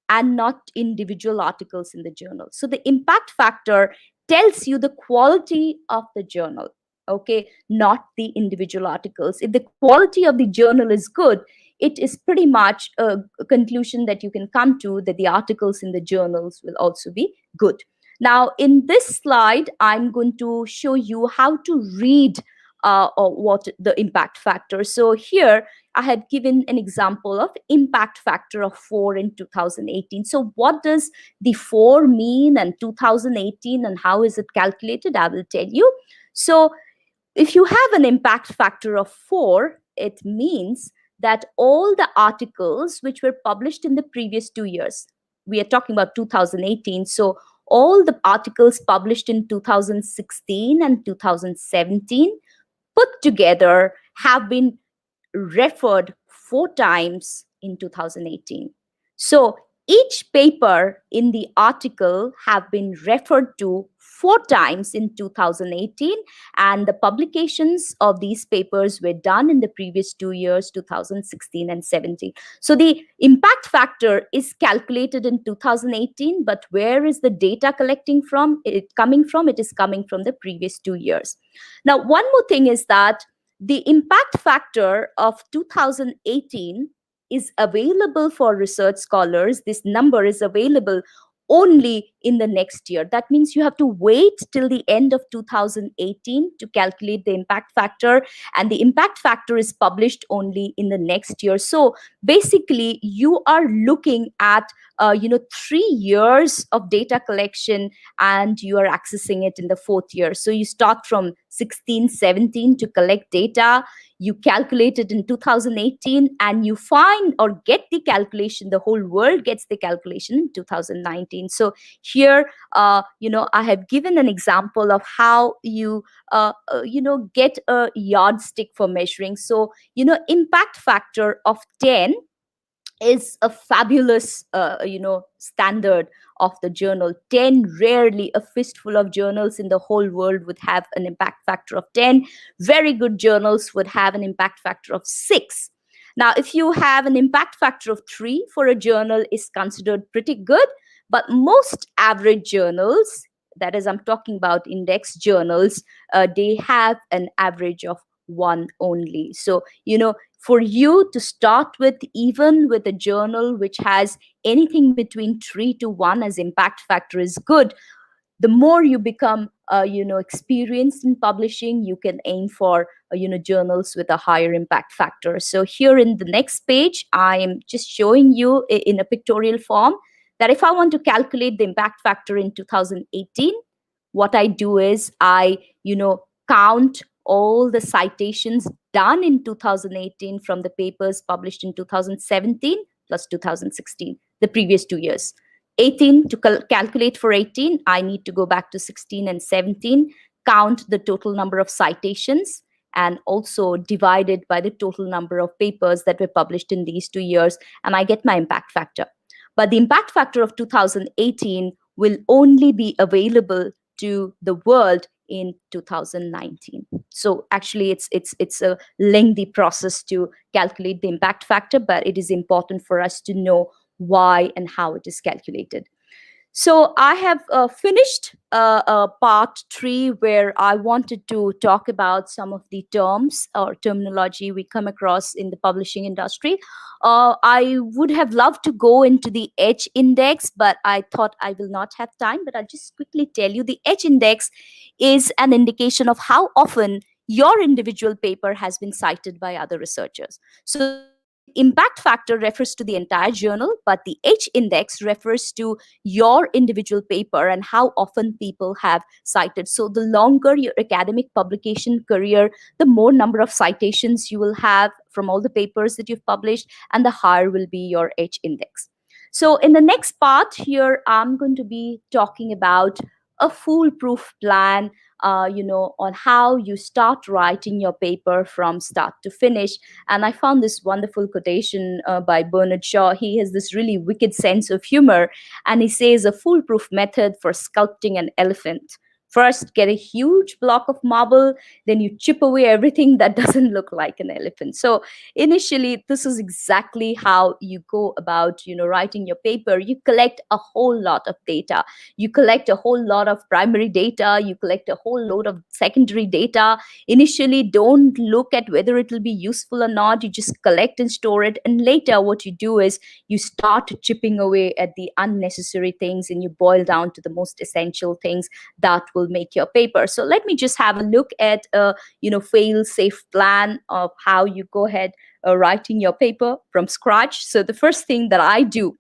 and not individual articles in the journal. So the impact factor tells you the quality of the journal, okay, not the individual articles. If the quality of the journal is good, it is pretty much a conclusion that you can come to that the articles in the journals will also be good. Now, in this slide, I'm going to show you how to read what the impact factor. So here I have given an example of impact factor of 4 in 2018. So what does the 4 mean and 2018 and how is it calculated? I will tell you. So if you have an impact factor of 4, it means that all the articles which were published in the previous 2 years, we are talking about 2018. So all the articles published in 2016 and 2017 put together have been referred 4 times in 2018. So each paper in the article have been referred to 4 times in 2018, and the publications of these papers were done in the previous 2 years, 2016 and 17. So the impact factor is calculated in 2018, but where is the data coming from? It is coming from the previous 2 years. Now, one more thing is that the impact factor of 2018 is available for research scholars. This number is available only in the next year. That means you have to wait till the end of 2018 to calculate the impact factor, and the impact factor is published only in the next year. So basically, you are looking at 3 years of data collection, and you are accessing it in the 4th year. So you start from 16, 17 to collect data. You calculate it in 2018, and you find or get the calculation. The whole world gets the calculation in 2019. So here, I have given an example of how you, get a yardstick for measuring. So, impact factor of 10 is a fabulous standard of the journal. 10, rarely a fistful of journals in the whole world would have an impact factor of 10. Very good journals would have an impact factor of 6. Now, if you have an impact factor of 3 for a journal, is considered pretty good, but most average journals, that is, I'm talking about index journals, they have an average of 1 only. So, for you to start with, even with a journal which has anything between 3 to 1 as impact factor is good. The more you become experienced in publishing, you can aim for journals with a higher impact factor. So here in the next page, I am just showing you in a pictorial form that if I want to calculate the impact factor in 2018, what I do is I count all the citations done in 2018 from the papers published in 2017 plus 2016, the previous 2 years. 18, to calculate for 18, I need to go back to 16 and 17, count the total number of citations, and also divide it by the total number of papers that were published in these 2 years, and I get my impact factor. But the impact factor of 2018 will only be available to the world in 2019. So actually, it's a lengthy process to calculate the impact factor, but it is important for us to know why and how it is calculated. So I have finished part 3, where I wanted to talk about some of the terms or terminology we come across in the publishing industry. I would have loved to go into the H index, but I thought I will not have time. But I'll just quickly tell you, the H index is an indication of how often your individual paper has been cited by other researchers. So impact factor refers to the entire journal, but the H index refers to your individual paper and how often people have cited. So the longer your academic publication career, the more number of citations you will have from all the papers that you've published, and the higher will be your H index. So in the next part here, I'm going to be talking about a foolproof plan, on how you start writing your paper from start to finish. And I found this wonderful quotation by Bernard Shaw. He has this really wicked sense of humor, and he says a foolproof method for sculpting an elephant. First, get a huge block of marble, then you chip away everything that doesn't look like an elephant. So initially, this is exactly how you go about, writing your paper. You collect a whole lot of data. You collect a whole lot of primary data. You collect a whole load of secondary data. Initially, don't look at whether it will be useful or not. You just collect and store it. And later, what you do is you start chipping away at the unnecessary things, and you boil down to the most essential things that will make your paper. So let me just have a look at a fail-safe plan of how you go ahead writing your paper from scratch. So the first thing that I do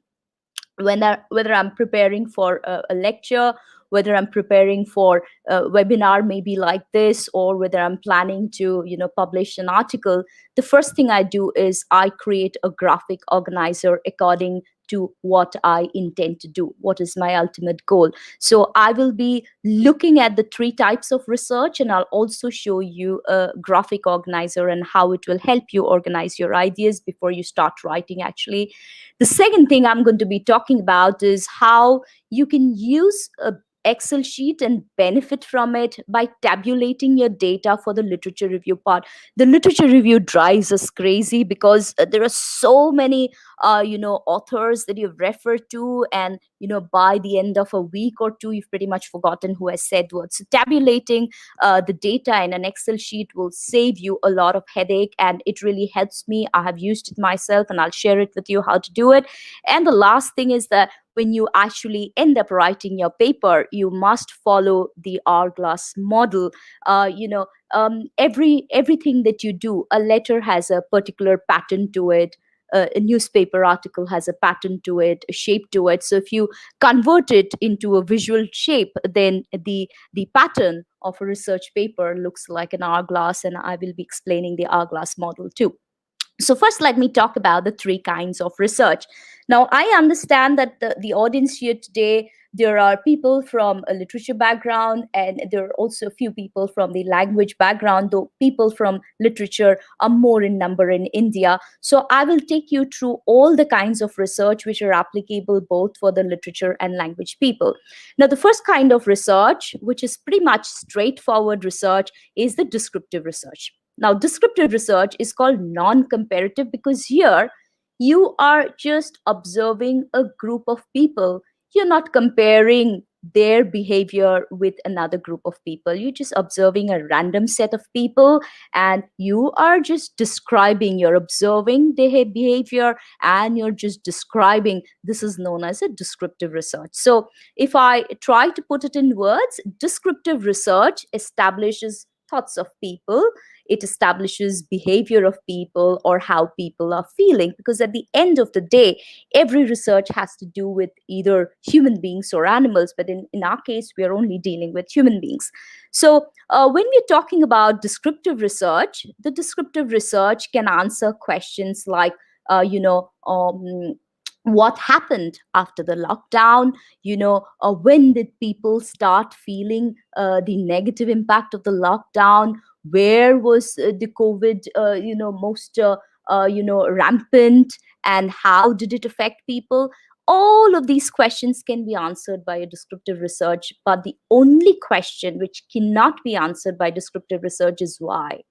whether I'm preparing for a lecture, whether I'm preparing for a webinar maybe like this, or whether I'm planning to publish an article, the first thing I do is I create a graphic organizer according to what I intend to do. What is my ultimate goal? So I will be looking at the 3 types of research, and I'll also show you a graphic organizer and how it will help you organize your ideas before you start writing actually. The second thing I'm going to be talking about is how you can use a Excel sheet and benefit from it by tabulating your data for the literature review part. The literature review drives us crazy because there are so many authors that you've referred to, and by the end of a week or two you've pretty much forgotten who has said what. So tabulating the data in an Excel sheet will save you a lot of headache, and it really helps me. I have used it myself, and I'll share it with you how to do it. And the last thing is that when you actually end up writing your paper, you must follow the hourglass model. Everything that you do, a letter has a particular pattern to it. A newspaper article has a pattern to it, a shape to it. So if you convert it into a visual shape, then the pattern of a research paper looks like an hourglass, and I will be explaining the hourglass model too. So first, let me talk about the 3 kinds of research. Now, I understand that the audience here today, there are people from a literature background, and there are also a few people from the language background, though people from literature are more in number in India. So I will take you through all the kinds of research which are applicable both for the literature and language people. Now, the first kind of research, which is pretty much straightforward research, is the descriptive research. Now, descriptive research is called non-comparative because here you are just observing a group of people. You're not comparing their behavior with another group of people. You're just observing a random set of people, and you are just describing, you're observing their behavior, and you're just describing. This is known as a descriptive research. So if I try to put it in words, descriptive research establishes thoughts of people. It establishes behavior of people or how people are feeling, because at the end of the day, every research has to do with either human beings or animals, but in our case, we are only dealing with human beings. So when we're talking about descriptive research, the descriptive research can answer questions like, what happened after the lockdown, when did people start feeling the negative impact of the lockdown, where was the COVID most rampant, and how did it affect people. All of these questions can be answered by a descriptive research, but the only question which cannot be answered by descriptive research is why.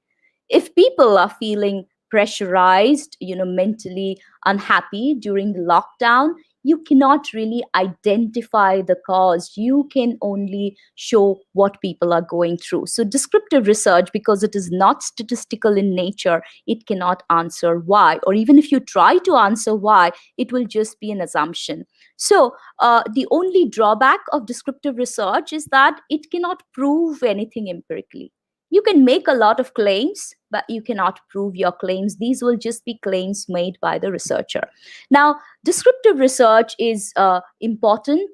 If people are feeling pressurized, mentally unhappy during the lockdown, you cannot really identify the cause. You can only show what people are going through. So descriptive research, because it is not statistical in nature, it cannot answer why. Or even if you try to answer why, it will just be an assumption. So the only drawback of descriptive research is that it cannot prove anything empirically. you can make a lot of claims, but you cannot prove your claims. These will just be claims made by the researcher. Now, descriptive research is important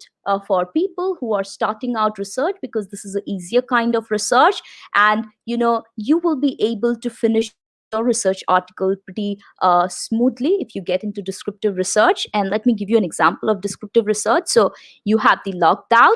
for people who are starting out research, because this is an easier kind of research, and you will be able to finish your research article pretty smoothly if you get into descriptive research. And let me give you an example of descriptive research. So you have the lockdown,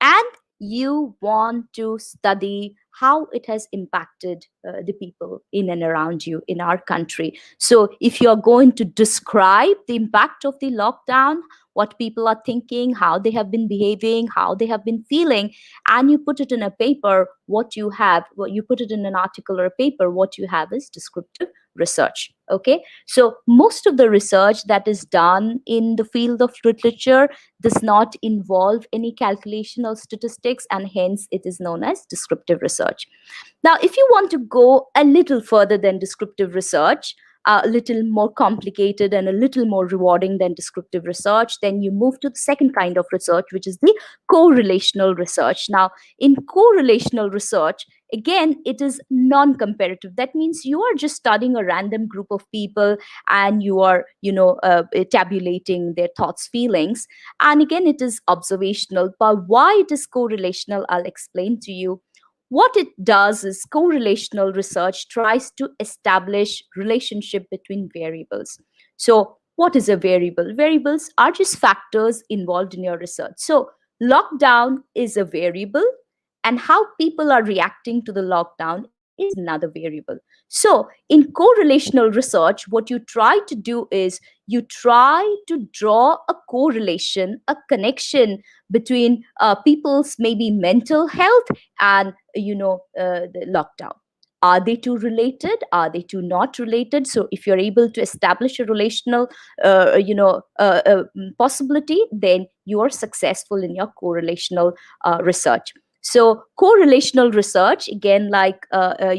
and you want to study how it has impacted the people in and around you in our country. So if you're going to describe the impact of the lockdown, what people are thinking, how they have been behaving, how they have been feeling, and you put it in a paper, you put it in an article or a paper, what you have is descriptive research. Okay, so most of the research that is done in the field of literature does not involve any calculation or statistics, and hence it is known as descriptive research. Now, if you want to go a little further than descriptive research, a little more complicated and a little more rewarding than descriptive research, then you move to the second kind of research, which is the correlational research. Now, in correlational research, again, it is non-comparative. That means you are just studying a random group of people, and you are, tabulating their thoughts, feelings. And again, it is observational. But why it is correlational, I'll explain to you. What it does is correlational research tries to establish relationship between variables. So what is a variable? Variables are just factors involved in your research. So lockdown is a variable, and how people are reacting to the lockdown is another variable. So in correlational research, what you try to do is you try to draw a correlation, a connection between people's maybe mental health and the lockdown. Are they two related? Are they two not related? So if you're able to establish a relational possibility, then you are successful in your correlational research. So correlational research, again, like the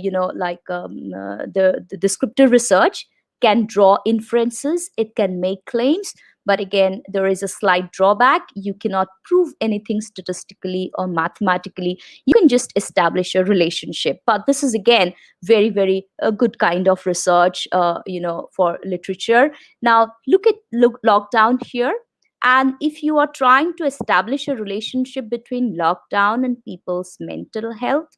descriptive research, can draw inferences, it can make claims, but again, there is a slight drawback. You cannot prove anything statistically or mathematically. You can just establish a relationship. But this is, again, very, very a good kind of research, for literature. Now, look lockdown here. And if you are trying to establish a relationship between lockdown and people's mental health,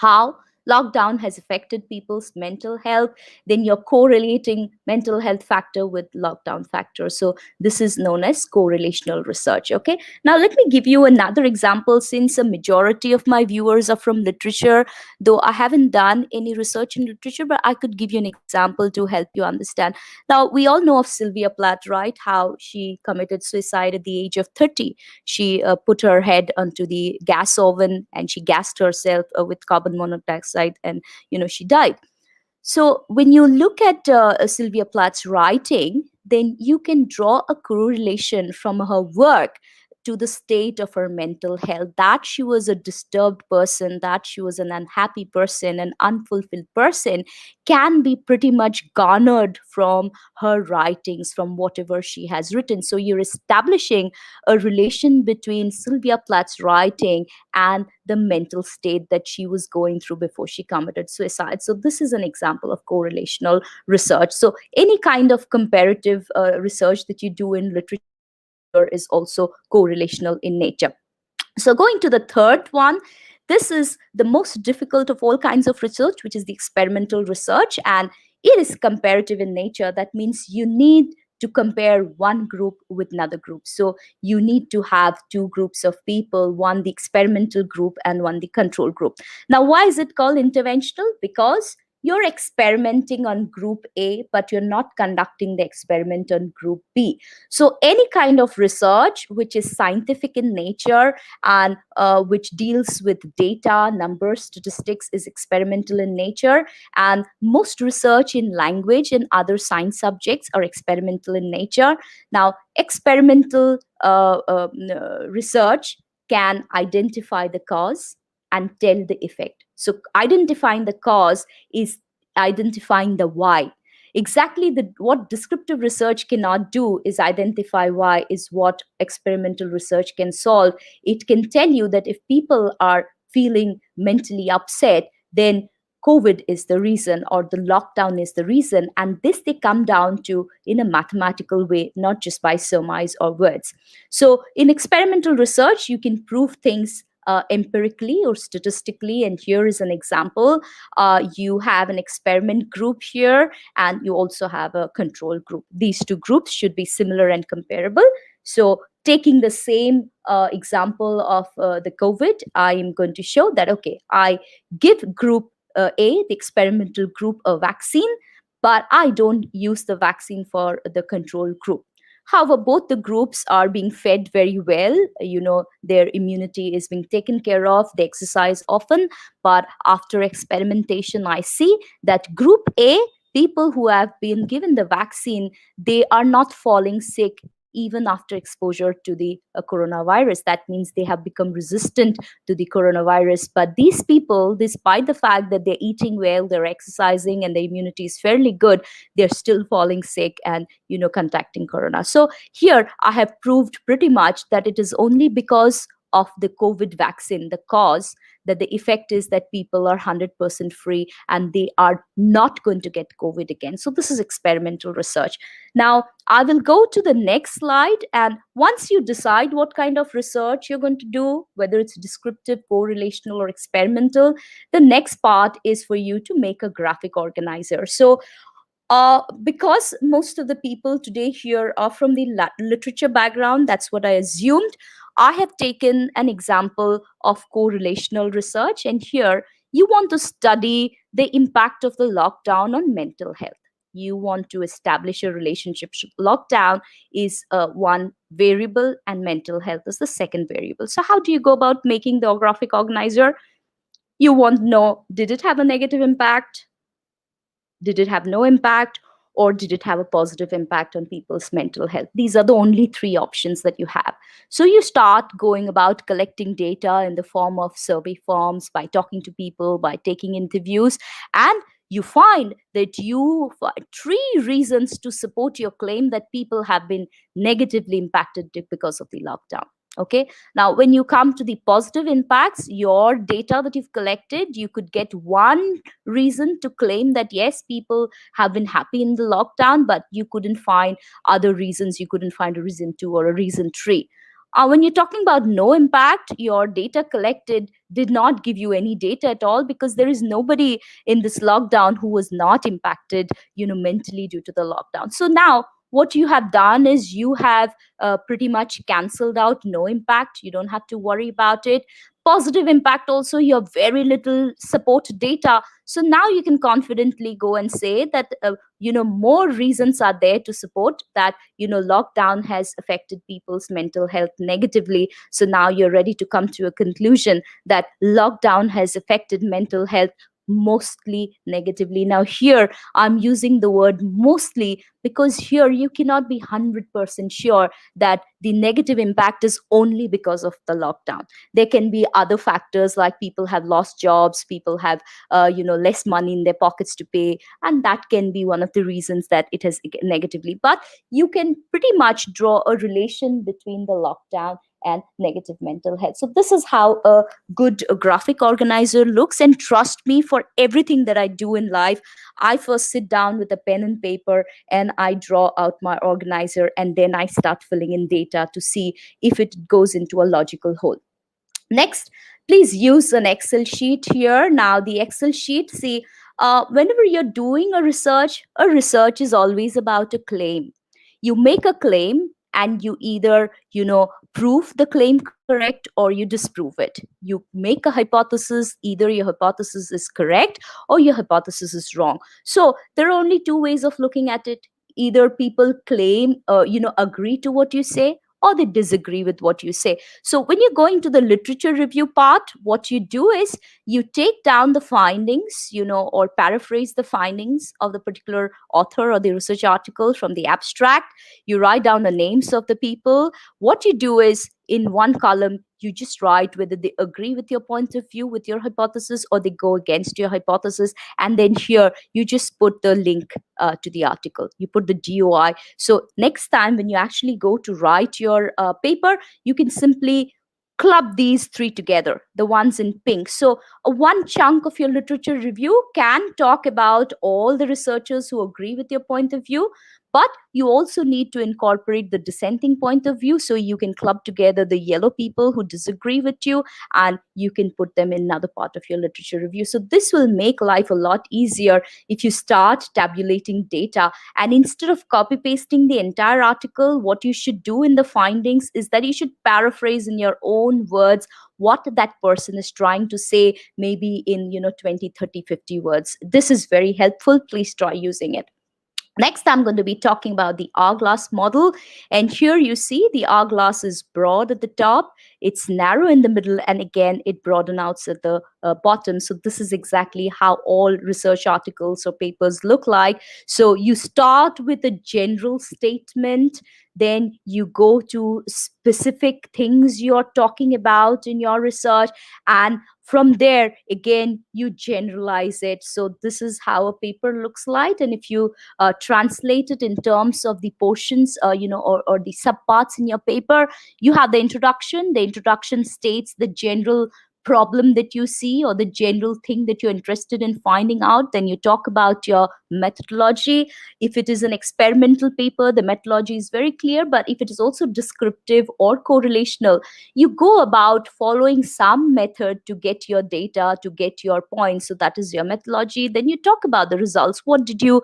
how lockdown has affected people's mental health, then you're correlating mental health factor with lockdown factor. So this is known as correlational research. Okay, now let me give you another example, since a majority of my viewers are from literature, though I haven't done any research in literature, but I could give you an example to help you understand. Now, we all know of Sylvia Plath, right? How she committed suicide at the age of 30. She put her head onto the gas oven and she gassed herself with carbon monoxide, and she died. So when you look at Sylvia Plath's writing, then you can draw a correlation from her work to the state of her mental health, that she was a disturbed person, that she was an unhappy person, an unfulfilled person, can be pretty much garnered from her writings, from whatever she has written. So you're establishing a relation between Sylvia Plath's writing and the mental state that she was going through before she committed suicide. So this is an example of correlational research. So any kind of comparative research that you do in literature is also correlational in nature. So going to the third one, this is the most difficult of all kinds of research, which is the experimental research, and it is comparative in nature. That means you need to compare one group with another group. So you need to have two groups of people, one the experimental group and one the control group. Now, why is it called interventional? Because you're experimenting on group A, but you're not conducting the experiment on group B. So any kind of research which is scientific in nature and which deals with data, numbers, statistics is experimental in nature. And most research in language and other science subjects are experimental in nature. Now, experimental research can identify the cause and tell the effect. So identifying the cause is identifying the why. Exactly what descriptive research cannot do is identify why, is what experimental research can solve. It can tell you that if people are feeling mentally upset, then COVID is the reason, or the lockdown is the reason. And this they come down to in a mathematical way, not just by surmise or words. So in experimental research, you can prove things empirically or statistically. And here is an example. You have an experiment group here, and you also have a control group. These two groups should be similar and comparable. So taking the same example of the COVID, I am going to show that, okay, I give group A, the experimental group, a vaccine, but I don't use the vaccine for the control group. However, both the groups are being fed very well. Their immunity is being taken care of. They exercise often. But after experimentation, I see that group A, people who have been given the vaccine, they are not falling sick even after exposure to the coronavirus. That means they have become resistant to the coronavirus. But these people, despite the fact that they're eating well, they're exercising, and their immunity is fairly good, they're still falling sick and contacting corona. So here I have proved pretty much that it is only because of the COVID vaccine, the cause, that the effect is that people are 100% free and they are not going to get COVID again. So this is experimental research. Now, I will go to the next slide. And once you decide what kind of research you're going to do, whether it's descriptive, correlational, or experimental, the next part is for you to make a graphic organizer. So because most of the people today here are from the literature background, that's what I assumed. I have taken an example of correlational research, and here you want to study the impact of the lockdown on mental health. You want to establish a relationship. Lockdown is one variable, and mental health is the second variable. So, how do you go about making the graphic organizer? You want to know, did it have a negative impact? Did it have no impact? Or did it have a positive impact on people's mental health? These are the only three options that you have. So you start going about collecting data in the form of survey forms, by talking to people, by taking interviews, and you find that you find three reasons to support your claim that people have been negatively impacted because of the lockdown. Okay, now when you come to the positive impacts, your data that you've collected, you could get one reason to claim that yes, people have been happy in the lockdown, but you couldn't find other reasons. You couldn't find a reason 2 or a reason 3. When you're talking about no impact, your data collected did not give you any data at all, because there is nobody in this lockdown who was not impacted, mentally due to the lockdown. So now what you have done is you have pretty much cancelled out no impact. You don't have to worry about it. Positive impact also, you have very little support data. So now you can confidently go and say that more reasons are there to support that lockdown has affected people's mental health negatively. So now you're ready to come to a conclusion that lockdown has affected mental health mostly negatively. Now here I'm using the word mostly because here you cannot be 100% sure that the negative impact is only because of the lockdown. There can be other factors, like people have lost jobs, people have less money in their pockets to pay, and that can be one of the reasons that it has negatively. But you can pretty much draw a relation between the lockdown and negative mental health. So this is how a good graphic organizer looks. And trust me, for everything that I do in life, I first sit down with a pen and paper and I draw out my organizer, and then I start filling in data to see if it goes into a logical whole. Next, please use an Excel sheet here. Now the Excel sheet, see, whenever you're doing a research is always about a claim. You make a claim and you either prove the claim correct or you disprove it. You make a hypothesis, either your hypothesis is correct or your hypothesis is wrong. So there are only two ways of looking at it. Either people claim agree to what you say, or they disagree with what you say. So when you're going to the literature review part, what you do is you take down the findings, or paraphrase the findings of the particular author or the research article from the abstract. You write down the names of the people. What you do is, in one column, you just write whether they agree with your point of view, with your hypothesis, or they go against your hypothesis. And then here, you just put the link to the article. You put the DOI. So next time when you actually go to write your paper, you can simply club these three together, the ones in pink. So one chunk of your literature review can talk about all the researchers who agree with your point of view, but you also need to incorporate the dissenting point of view. So you can club together the yellow people who disagree with you, and you can put them in another part of your literature review. So this will make life a lot easier if you start tabulating data. And instead of copy pasting the entire article, what you should do in the findings is that you should paraphrase in your own words what that person is trying to say, maybe in 20, 30, 50 words. This is very helpful. Please try using it. Next, I'm going to be talking about the hourglass model. And here you see the hourglass is broad at the top, it's narrow in the middle, and again, it broadens out at the bottom. So this is exactly how all research articles or papers look like. So you start with a general statement, then you go to specific things you're talking about in your research, and from there, again, you generalize it. So this is how a paper looks like. And if you translate it in terms of the portions, or the subparts in your paper, you have the introduction. The introduction states the general problem that you see or the general thing that you're interested in finding out. Then you talk about your methodology. If it is an experimental paper, the methodology is very clear, but if it is also descriptive or correlational, you go about following some method to get your data, to get your points. So that is your methodology. Then you talk about the results. What did you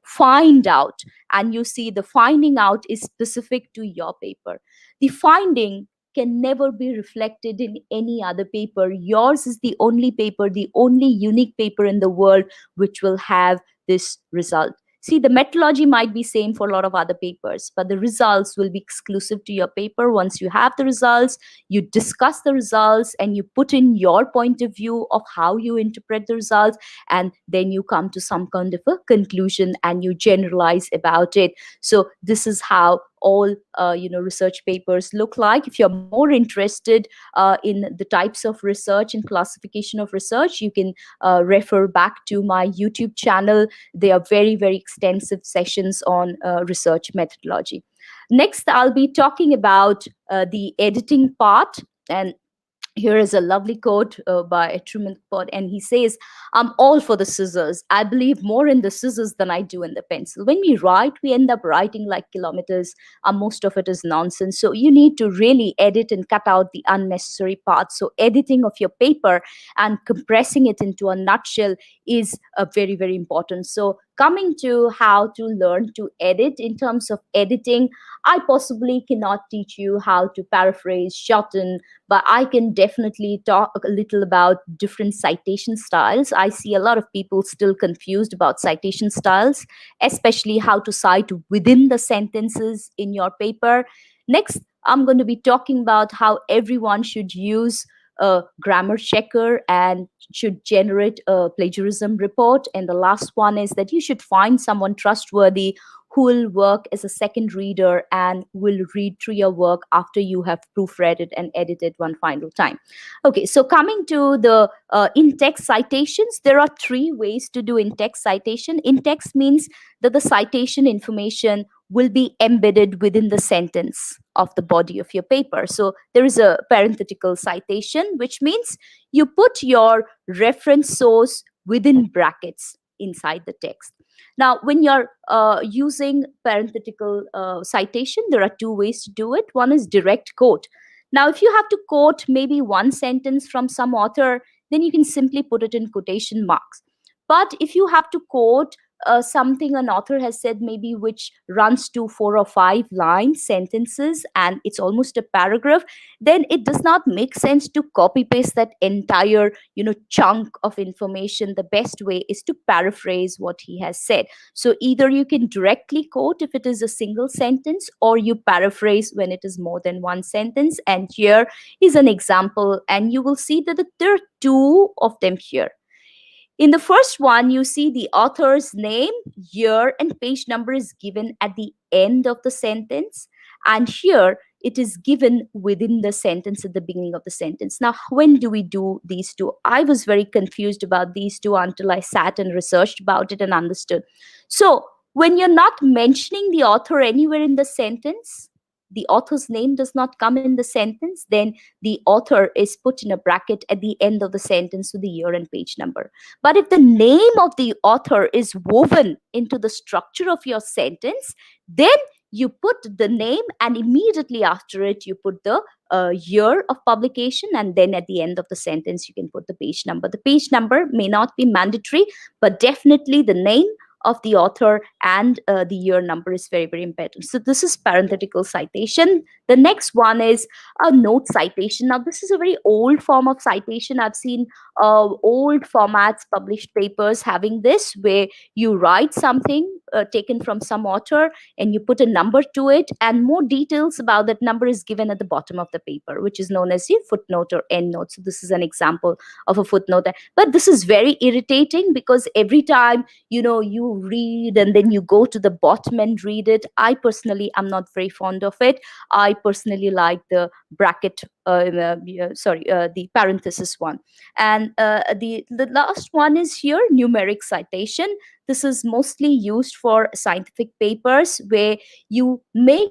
find out? And you see the finding out is specific to your paper. The finding can never be reflected in any other paper. Yours is the only paper, the only unique paper in the world which will have this result. See, the methodology might be same for a lot of other papers, but the results will be exclusive to your paper. Once you have the results, you discuss the results and you put in your point of view of how you interpret the results, and then you come to some kind of a conclusion and you generalize about it. So this is how all research papers look like. If you're more interested in the types of research and classification of research, you can refer back to my YouTube channel. There are very, very extensive sessions on research methodology. Next, I'll be talking about the editing part. And here is a lovely quote by Truman Capote, and he says, "I'm all for the scissors. I believe more in the scissors than I do in the pencil. When we write, we end up writing like kilometers. Most of it is nonsense. So you need to really edit and cut out the unnecessary parts. So editing of your paper and compressing it into a nutshell is very, very important." So coming to how to learn to edit, in terms of editing, I possibly cannot teach you how to paraphrase, shorten, but I can definitely talk a little about different citation styles. I see a lot of people still confused about citation styles, especially how to cite within the sentences in your paper. Next, I'm going to be talking about how everyone should use a grammar checker and should generate a plagiarism report. And the last one is that you should find someone trustworthy who will work as a second reader and will read through your work after you have proofread it and edited one final time. Okay, so coming to the in-text citations, there are three ways to do in-text citation. In-text means that the citation information will be embedded within the sentence of the body of your paper. So there is a parenthetical citation, which means you put your reference source within brackets inside the text. Now, when you're using parenthetical citation, there are two ways to do it. One is direct quote. Now, if you have to quote maybe one sentence from some author, then you can simply put it in quotation marks. But if you have to quote something an author has said, maybe which runs to 4 or 5 lines, sentences, and it's almost a paragraph, then it does not make sense to copy paste that entire chunk of information. The best way is to paraphrase what he has said. So either you can directly quote if it is a single sentence, or you paraphrase when it is more than one sentence. And here is an example, and you will see that there are two of them here. In the first one, you see the author's name, year, and page number is given at the end of the sentence. And here it is given within the sentence at the beginning of the sentence. Now, when do we do these two? I was very confused about these two until I sat and researched about it and understood. So when you're not mentioning the author anywhere in the sentence, the author's name does not come in the sentence, then the author is put in a bracket at the end of the sentence with the year and page number. But if the name of the author is woven into the structure of your sentence, then you put the name, and immediately after it you put the year of publication, and then at the end of the sentence you can put the page number. The page number may not be mandatory, but definitely the name of the author and the year number is very, very important. So this is parenthetical citation. The next one is a note citation. Now this is a very old form of citation. I've seen old formats, published papers having this, where you write something taken from some author and you put a number to it, and more details about that number is given at the bottom of the paper, which is known as a footnote or endnote. So this is an example of a footnote. But this is very irritating, because every time you read and then you go to the bottom and read it, I personally am not very fond of it. I personally like the bracket, the parenthesis one. And the last one is here, numeric citation. This is mostly used for scientific papers, where you make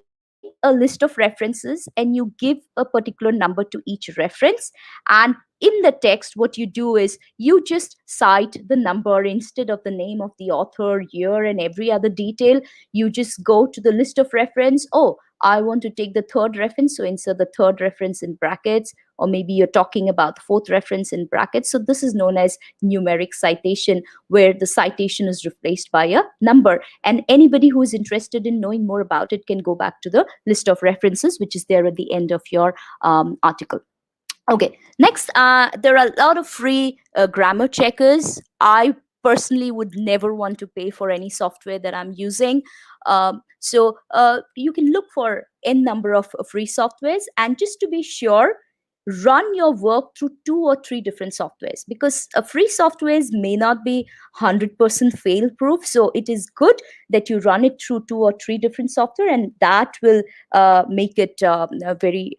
a list of references and you give a particular number to each reference. And in the text, what you do is you just cite the number instead of the name of the author, year, and every other detail. You just go to the list of reference. Oh, I want to take the third reference, so insert the third reference in brackets, or maybe you're talking about the fourth reference in brackets. So this is known as numeric citation, where the citation is replaced by a number. And anybody who is interested in knowing more about it can go back to the list of references, which is there at the end of your article. Okay, next, there are a lot of free grammar checkers. I personally would never want to pay for any software that I'm using. So you can look for n number of free softwares, and just to be sure, run your work through 2 or 3 different softwares, because free softwares may not be 100% fail proof. So it is good that you run it through 2 or 3 different software, and that will make it very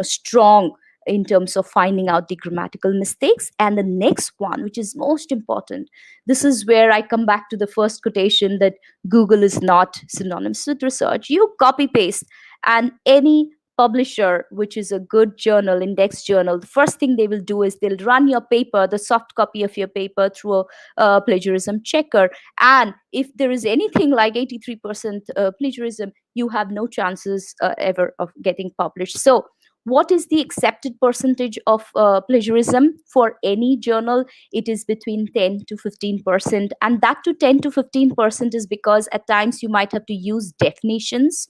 strong in terms of finding out the grammatical mistakes. And the next one, which is most important, this is where I come back to the first quotation, that Google is not synonymous with research. You copy paste, and any publisher, which is a good journal, index journal, the first thing they will do is they'll run your paper, the soft copy of your paper, through a plagiarism checker. And if there is anything like 83% plagiarism, you have no chances ever of getting published. So what is the accepted percentage of plagiarism for any journal? It is between 10 to 15%. And that to 10 to 15% is because at times you might have to use definitions,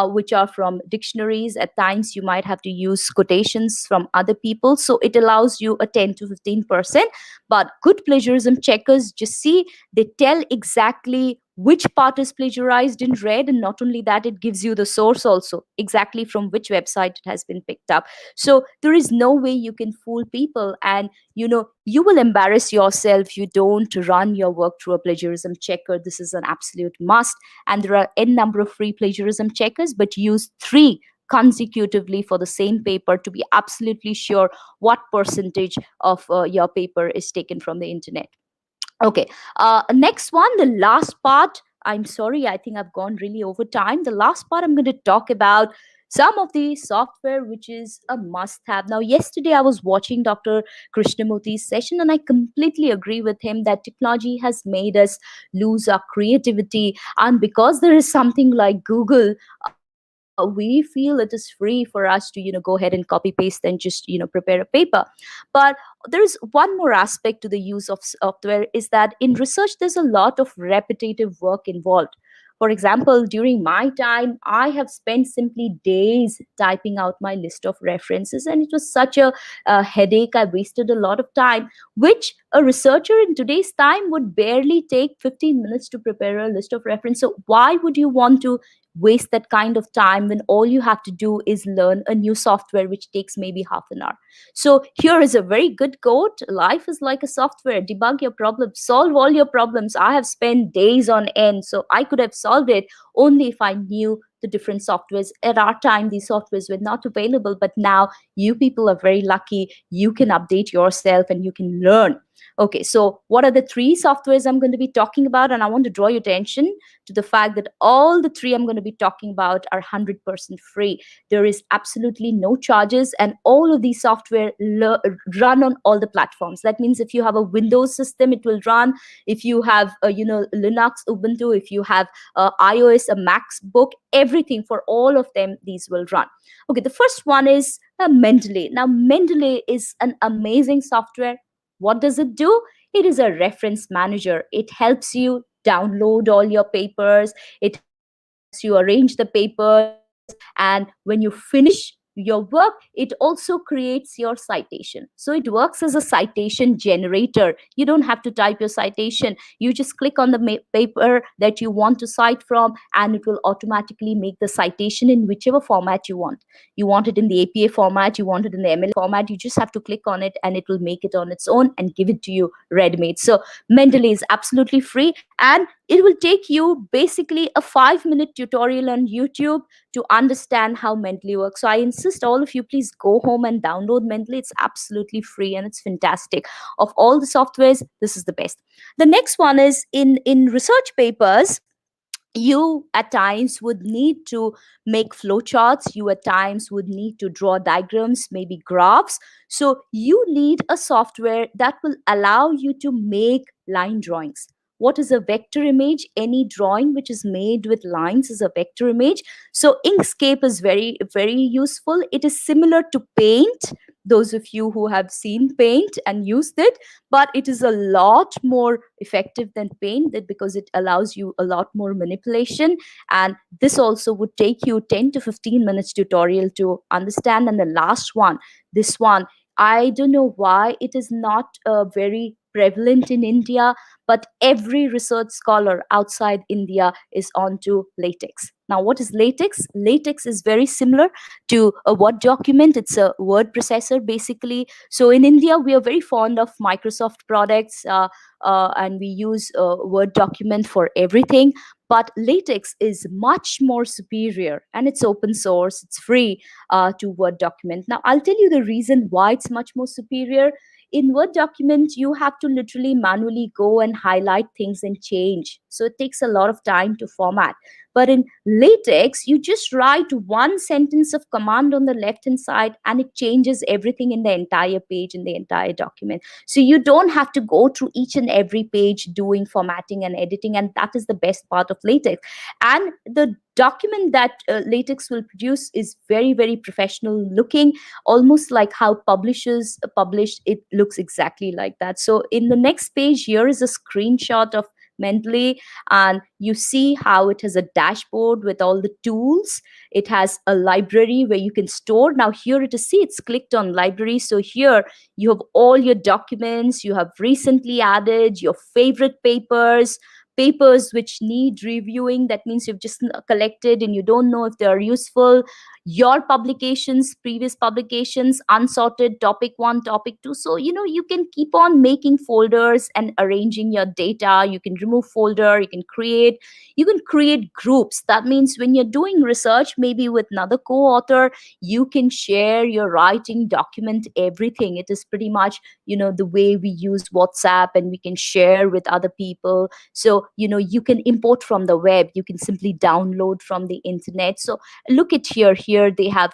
which are from dictionaries. At times you might have to use quotations from other people. So it allows you a 10 to 15%. But good plagiarism checkers, just see, they tell exactly which part is plagiarized in red, and not only that, it gives you the source also, exactly from which website it has been picked up. So there is no way you can fool people, and you will embarrass yourself. You don't run your work through a plagiarism checker. This is an absolute must. And there are n number of free plagiarism checkers, but use 3 consecutively for the same paper to be absolutely sure what percentage of your paper is taken from the internet. Okay, next one, the last part. I'm sorry, I think I've gone really over time. The last part, I'm going to talk about some of the software which is a must-have. Now, yesterday I was watching Dr. Krishnamurthy's session, and I completely agree with him that technology has made us lose our creativity. And because there is something like Google, we feel it is free for us to go ahead and copy paste and just prepare a paper. But there is one more aspect to the use of software, is that in research there's a lot of repetitive work involved. For example, during my time, I have spent simply days typing out my list of references, and it was such a headache. I wasted a lot of time, which a researcher in today's time would barely take 15 minutes to prepare a list of references. So why would you want to waste that kind of time when all you have to do is learn a new software which takes maybe half an hour? So here is a very good quote: life is like a software. Debug your problems, solve all your problems. I have spent days on end, so I could have solved it only if I knew the different softwares. At our time, these softwares were not available, but now you people are very lucky. You can update yourself and you can learn. Okay, so what are the three softwares I'm going to be talking about? And I want to draw your attention to the fact that all the three I'm going to be talking about are 100% free. There is absolutely no charges, and all of these software run on all the platforms. That means if you have a Windows system, it will run. If you have Linux, Ubuntu, if you have iOS, a MacBook, everything, for all of them, these will run. Okay, the first one is Mendeley. Now, Mendeley is an amazing software. What does it do? It is a reference manager. It helps you download all your papers. It helps you arrange the papers. And when you finish your work, it also creates your citation. So it works as a citation generator. You don't have to type your citation. You just click on the paper that you want to cite from, and it will automatically make the citation in whichever format you want. You want it in the APA format, you want it in the MLA format, you just have to click on it and it will make it on its own and give it to you ready-made. So Mendeley is absolutely free, and it will take you basically a 5-minute tutorial on YouTube to understand how Mendeley works. So I insist all of you, please go home and download Mendeley. It's absolutely free and it's fantastic. Of all the softwares, this is the best. The next one is in research papers. You at times would need to make flowcharts. You at times would need to draw diagrams, maybe graphs. So you need a software that will allow you to make line drawings. What is a vector image? Any drawing which is made with lines is a vector image. So Inkscape is very, very useful. It is similar to Paint, those of you who have seen Paint and used it, but it is a lot more effective than Paint because it allows you a lot more manipulation. And this also would take you 10 to 15 minutes tutorial to understand. And the last one, this one, I don't know why it is not very prevalent in India, but every research scholar outside India is onto LaTeX. Now, what is LaTeX? LaTeX is very similar to a Word document. It's a word processor, basically. So in India, we are very fond of Microsoft products, and we use Word document for everything. But LaTeX is much more superior, and it's open source. It's free to Word document. Now, I'll tell you the reason why it's much more superior. In Word document, you have to literally manually go and highlight things and change. So it takes a lot of time to format. But in LaTeX, you just write one sentence of command on the left-hand side, and it changes everything in the entire page, in the entire document. So you don't have to go through each and every page doing formatting and editing, and that is the best part of LaTeX. And the document that LaTeX will produce is very, very professional looking, almost like how publishers publish. It looks exactly like that. So in the next page, here is a screenshot of Mendeley, and you see how it has a dashboard with all the tools. It has a library where you can store. Now here it is, see, it's clicked on library. So here you have all your documents you have recently added, your favorite papers which need reviewing. That means you've just collected and you don't know if they are useful. Your publications, previous publications, unsorted, topic 1, topic 2. So you can keep on making folders and arranging your data. You can remove folder, you can create groups. That means when you're doing research, maybe with another co-author, you can share your writing, document everything. It is pretty much the way we use WhatsApp, and we can share with other people. So you can import from the web, you can simply download from the internet. So look at here they have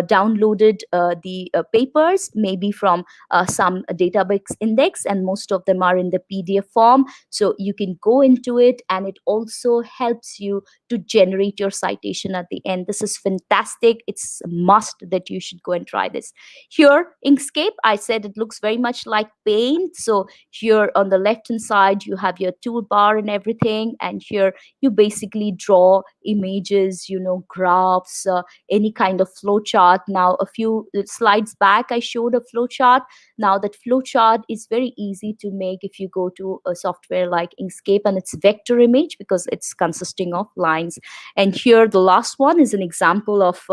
downloaded the papers, maybe from some database index, and most of them are in the PDF form. So you can go into it, and it also helps you to generate your citation at the end. This is fantastic. It's a must that you should go and try this. Here, Inkscape, I said it looks very much like Paint. So here on the left hand side, you have your toolbar and everything, and here you basically draw images, graphs, any kind of flowchart. Now, a few slides back, I showed a flowchart. Now, that flowchart is very easy to make if you go to a software like Inkscape, and it's vector image because it's consisting of lines. And here, the last one is an example of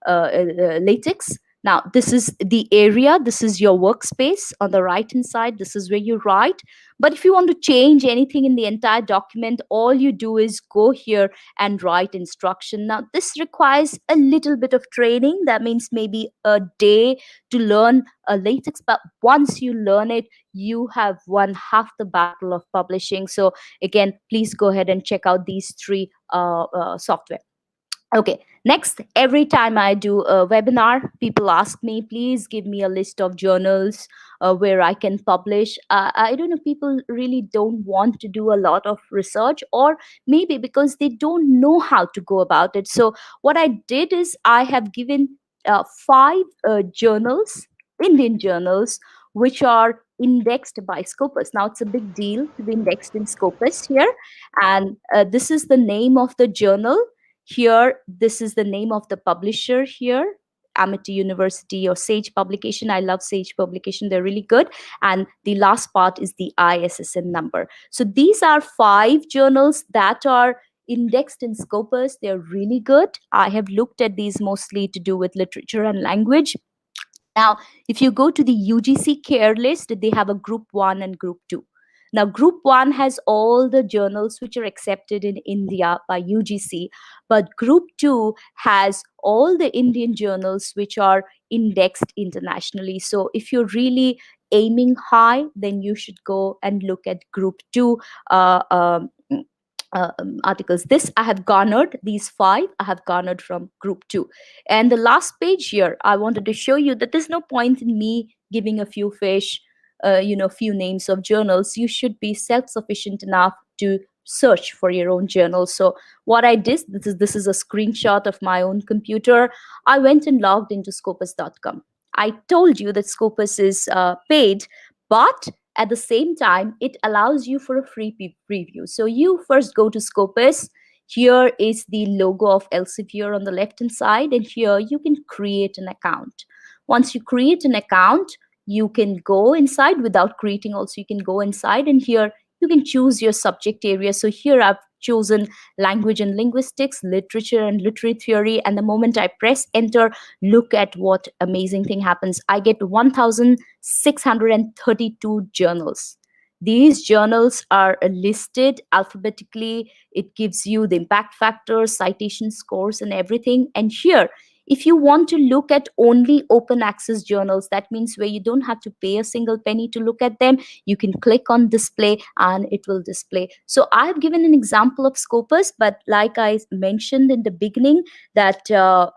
LaTeX. Now, this is the area, this is your workspace. On the right hand side, this is where you write. But if you want to change anything in the entire document, all you do is go here and write instruction. Now, this requires a little bit of training. That means maybe a day to learn a latex, but once you learn it, you have won half the battle of publishing. So again, please go ahead and check out these three software. Okay, next, every time I do a webinar, people ask me, please give me a list of journals where I can publish. I don't know, people really don't want to do a lot of research, or maybe because they don't know how to go about it. So, what I did is I have given five journals, Indian journals, which are indexed by Scopus. Now, it's a big deal to be indexed in Scopus here. And this is the name of the journal here. This is the name of the publisher here, Amity University or Sage Publication. I love Sage Publication, they're really good. And the last part is the ISSN number. So these are five journals that are indexed in Scopus. They're really good. I have looked at these mostly to do with literature and language. Now, if you go to the UGC care list, they have a group 1 and group 2. Now, group 1 has all the journals which are accepted in India by UGC, but group 2 has all the Indian journals which are indexed internationally. So if you're really aiming high, then you should go and look at group 2 uh, um, articles. This I have garnered, these five I have garnered from group 2. And the last page here, I wanted to show you that there's no point in me giving a few fish, few names of journals. You should be self-sufficient enough to search for your own journal. So what I did, this is a screenshot of my own computer. I went and logged into scopus.com. I told you that Scopus is paid, but at the same time, it allows you for a free preview. So you first go to Scopus. Here is the logo of Elsevier on the left hand side, and here you can create an account. Once you create an account, you can go inside. Without creating also, you can go inside, and here you can choose your subject area. So here I've chosen language and linguistics, literature and literary theory, and the moment I press enter, look at what amazing thing happens. I get 1,632 journals. These journals are listed alphabetically. It gives you the impact factors, citation scores, and everything. And here, if you want to look at only open access journals, that means where you don't have to pay a single penny to look at them, you can click on display and it will display. So I've given an example of Scopus, but like I mentioned in the beginning, that the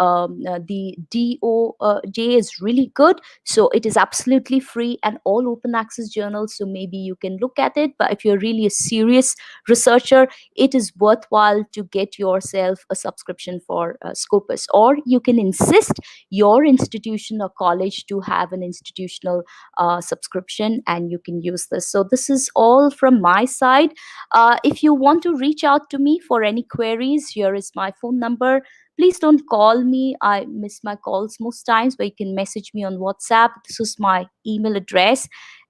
DOJ is really good. So it is absolutely free and all open access journals. So maybe you can look at it. But if you're really a serious researcher, it is worthwhile to get yourself a subscription for Scopus, or you can insist your institution or college to have an institutional subscription, and you can use this. So this is all from my side. If you want to reach out to me for any queries, here is my phone number. Please don't call me. I miss my calls most times, but you can message me on WhatsApp. This is my email address.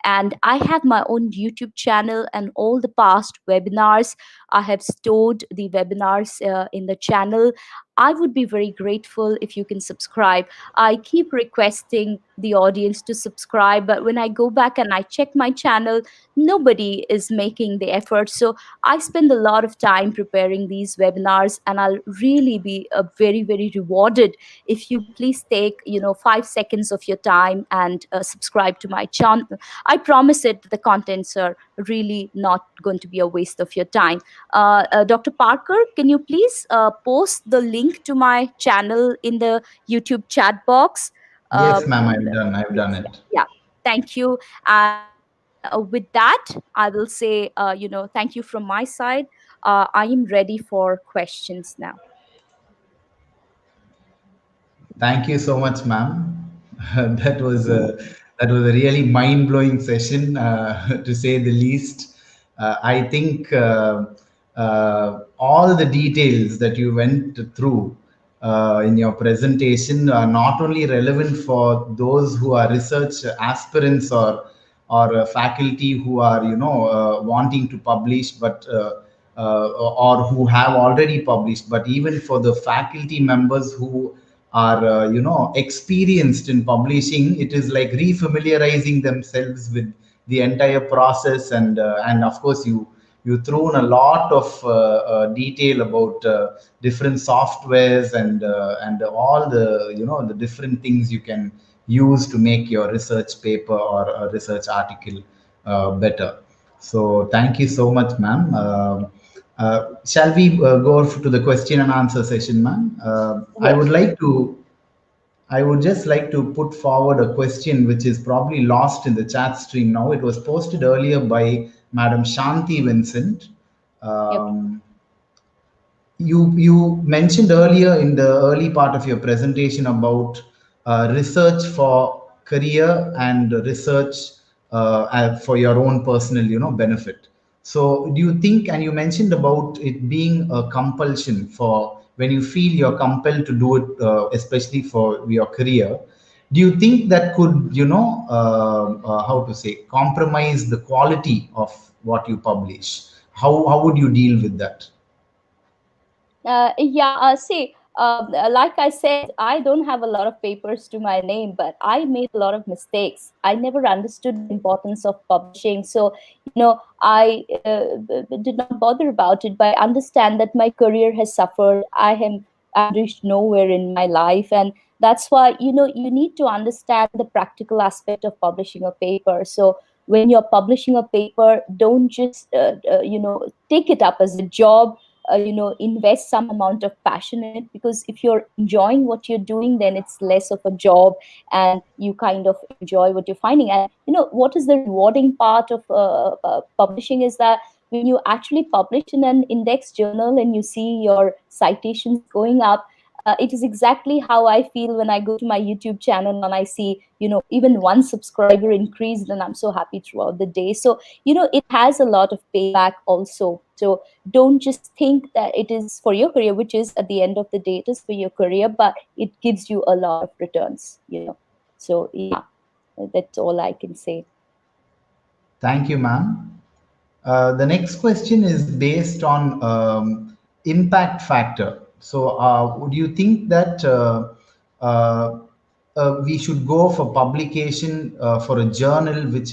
And I have my own YouTube channel, and all the past webinars, I have stored the webinars in the channel. I would be very grateful if you can subscribe. I keep requesting the audience to subscribe, but when I go back and I check my channel, nobody is making the effort. So I spend a lot of time preparing these webinars, and I'll really be very, very rewarded if you please take 5 seconds of your time and subscribe to my channel. I promise it, the contents are really not going to be a waste of your time. Dr. Parker, can you please post the link to my channel in the YouTube chat box? Yes, ma'am, I've done it. Yeah, thank you. And with that, I will say, thank you from my side. I am ready for questions now. Thank you so much, ma'am. that was a really mind-blowing session, to say the least. I think all the details that you went through in your presentation are not only relevant for those who are research aspirants or faculty who are wanting to publish, but or who have already published, but even for the faculty members who are experienced in publishing, it is like refamiliarizing themselves with the entire process. And of course you threw in a lot of detail about different softwares and all the the different things you can use to make your research paper or a research article better. So thank you so much, ma'am. Shall we go to the question and answer session, ma'am? Yes. I would just like to put forward a question which is probably lost in the chat stream now. It was posted earlier by Madam Shanti Vincent. Yep. You mentioned earlier in the early part of your presentation about research for career and research for your own personal benefit. So do you think, and you mentioned about it being a compulsion for when you feel you're compelled to do it, especially for your career, do you think that could how to say, compromise the quality of what you publish? How would you deal with that? Yeah, see, like I said, I don't have a lot of papers to my name, but I made a lot of mistakes. I never understood the importance of publishing. So, I did not bother about it, but I understand that my career has suffered. I've reached nowhere in my life. And that's why, you need to understand the practical aspect of publishing a paper. So, when you're publishing a paper, don't just, take it up as a job. Invest some amount of passion in it, because if you're enjoying what you're doing, then it's less of a job, and you kind of enjoy what you're finding. And what is the rewarding part of publishing is that when you actually publish in an index journal and you see your citations going up, it is exactly how I feel when I go to my YouTube channel and I see, even one subscriber increased, and I'm so happy throughout the day. So, it has a lot of payback also. So don't just think that it is for your career, which is at the end of the day, it is for your career, but it gives you a lot of returns. So yeah, that's all I can say. Thank you, ma'am. The next question is based on impact factor. So, would you think that uh, we should go for publication for a journal which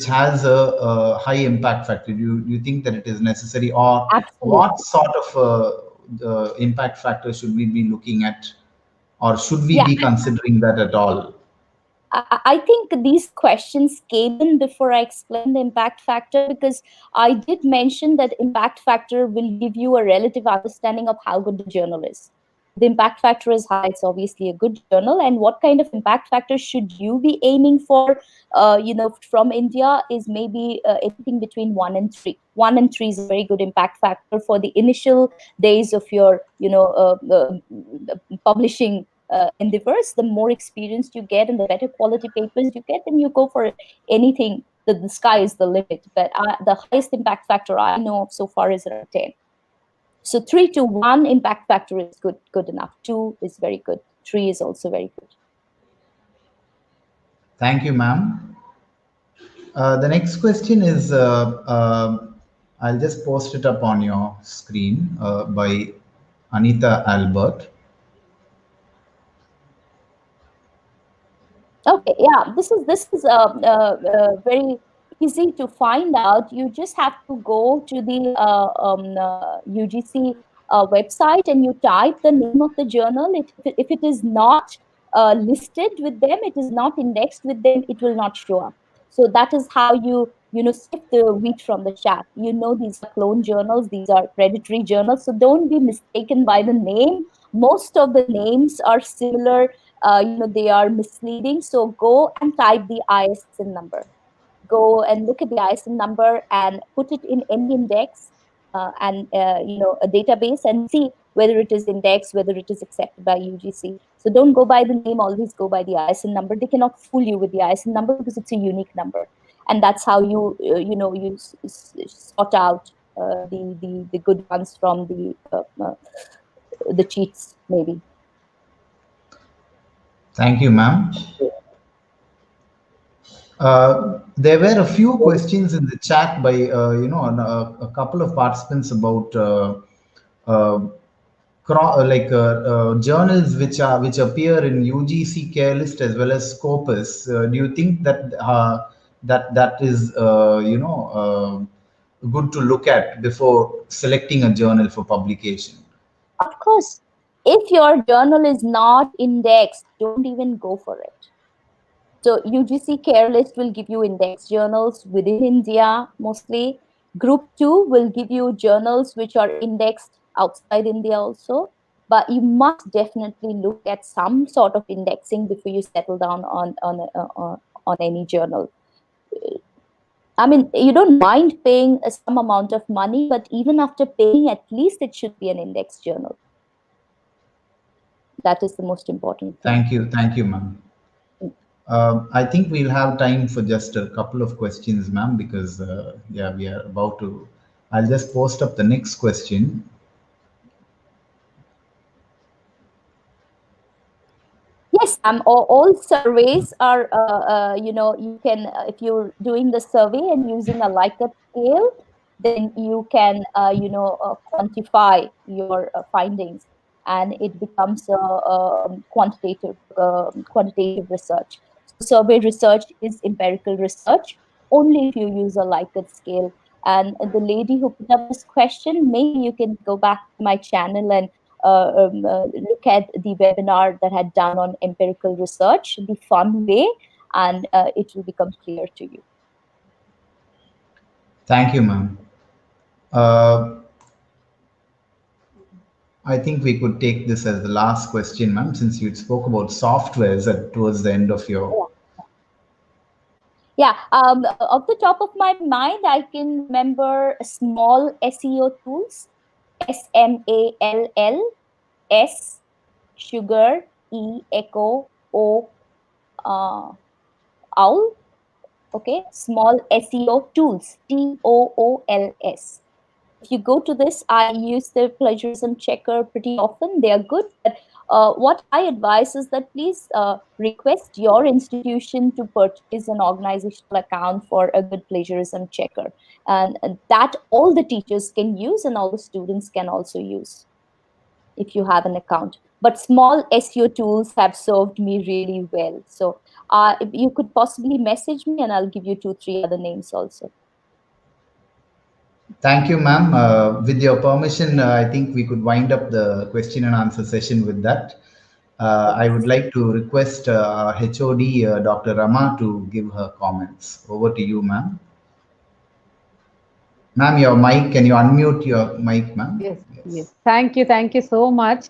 has a high impact factor? Do you think that it is necessary, or what Absolutely. sort of impact factor should we be looking at, or should we Yeah, be considering that at all? I think these questions came in before I explained the impact factor, because I did mention that impact factor will give you a relative understanding of how good the journal is. The impact factor is high, it's obviously a good journal. And what kind of impact factor should you be aiming for? From India is maybe anything between 1 and 3. 1 and 3 is a very good impact factor for the initial days of your, publishing endeavors. The more experience you get and the better quality papers you get, then you go for anything. The sky is the limit. But the highest impact factor I know of so far is around 10. So 3 to 1 impact factor is good enough. 2 is very good. 3 is also very good. Thank you, ma'am. The next question is, I'll just post it up on your screen by Anita Albert. Okay, yeah, this is very easy to find out. You just have to go to the UGC website and you type the name of the journal. If it is not listed with them, it is not indexed with them, it will not show up. So that is how you sift the wheat from the chaff. These are clone journals, these are predatory journals. So don't be mistaken by the name. Most of the names are similar. They are misleading. So go and type the ISN number. Go and look at the ISN number and put it in any index and a database, and see whether it is indexed, whether it is accepted by UGC. So don't go by the name, always go by the ISN number. They cannot fool you with the ISN number because it's a unique number, and that's how you sort out the good ones from the cheats, maybe. Thank you, ma'am. There were a few questions in the chat by a couple of participants about uh, journals which appear in UGC care list as well as Scopus. Do you think that that is good to look at before selecting a journal for publication? Of course, if your journal is not indexed, don't even go for it. So UGC care list will give you index journals within India mostly. Group 2 will give you journals which are indexed outside India also. But you must definitely look at some sort of indexing before you settle down on any journal. I mean, you don't mind paying some amount of money, but even after paying, at least it should be an index journal. That is the most important thing. Thank you, ma'am. I think we'll have time for just a couple of questions, ma'am, because yeah, we are about to. I'll just post up the next question. Yes, all surveys are, you can, if you're doing the survey and using a Likert scale, then you can, quantify your findings, and it becomes a quantitative research. So survey research is empirical research only if you use a Likert scale. And the lady who put up this question, maybe you can go back to my channel and look at the webinar that had done on empirical research, the fun way, and it will become clear to you. Thank you, ma'am. I think we could take this as the last question, ma'am, since you spoke about softwares towards the end of your. Yeah, off the top of my mind, I can remember small SEO tools, SMALL, S, sugar, E, echo, O, owl. Okay, small SEO tools, TOOLS. If you go to this, I use the plagiarism checker pretty often. They are good, but what I advise is that please request your institution to purchase an organizational account for a good plagiarism checker, and that all the teachers can use and all the students can also use if you have an account. But small SEO tools have served me really well. So you could possibly message me and I'll give you 2-3 other names also. Thank you, ma'am. With your permission, I think we could wind up the question and answer session with that. I would like to request HOD Dr. Rama to give her comments. Over to you, ma'am. Ma'am, your mic, can you unmute your mic, ma'am? Yes. Thank you so much.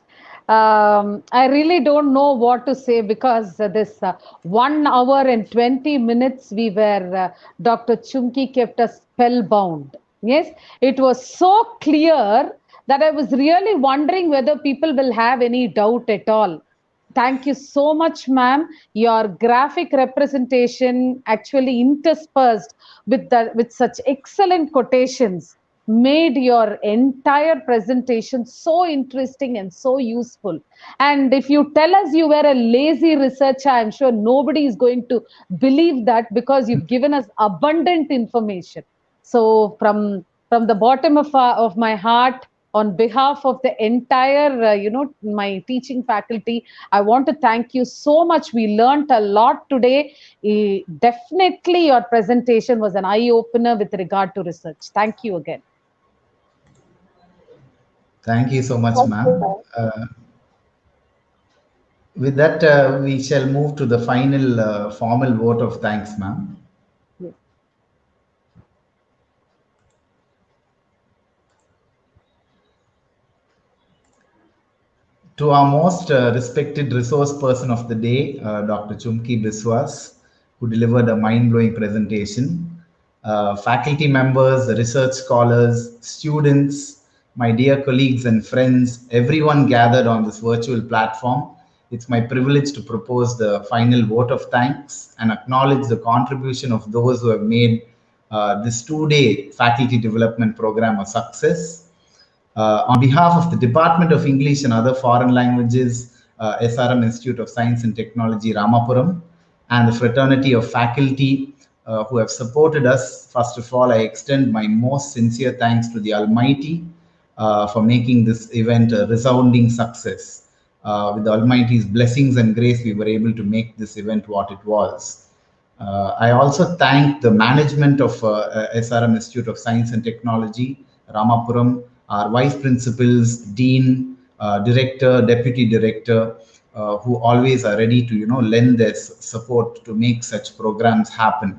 I really don't know what to say because this 1 hour and 20 minutes we were, Dr. Chumki kept us spellbound. Yes, it was so clear that I was really wondering whether people will have any doubt at all. Thank you so much, ma'am. Your graphic representation actually interspersed with such excellent quotations made your entire presentation so interesting and so useful. And if you tell us you were a lazy researcher, I'm sure nobody is going to believe that because you've given us abundant information. So from the bottom of my heart, on behalf of the entire, my teaching faculty, I want to thank you so much. We learned a lot today. Definitely your presentation was an eye-opener with regard to research. Thank you again. Thank you so much, ma'am. With that, we shall move to the final formal vote of thanks, ma'am. Yes. To our most respected resource person of the day, Dr. Chumki Biswas, who delivered a mind-blowing presentation, faculty members, research scholars, students, my dear colleagues and friends, everyone gathered on this virtual platform, it's my privilege to propose the final vote of thanks and acknowledge the contribution of those who have made this 2-day faculty development program a success. On behalf of the Department of English and Other Foreign Languages, SRM Institute of Science and Technology, Ramapuram, and the fraternity of faculty who have supported us, first of all, I extend my most sincere thanks to the Almighty for making this event a resounding success. With the Almighty's blessings and grace, we were able to make this event what it was. I also thank the management of SRM Institute of Science and Technology, Ramapuram, our vice principals, dean, director, deputy director, who always are ready to lend their support to make such programs happen,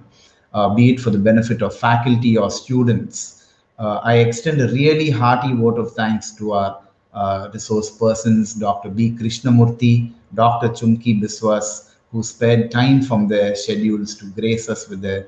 be it for the benefit of faculty or students. I extend a really hearty vote of thanks to our resource persons, Dr. B. Krishnamurthy, Dr. Chumki Biswas, who spared time from their schedules to grace us with their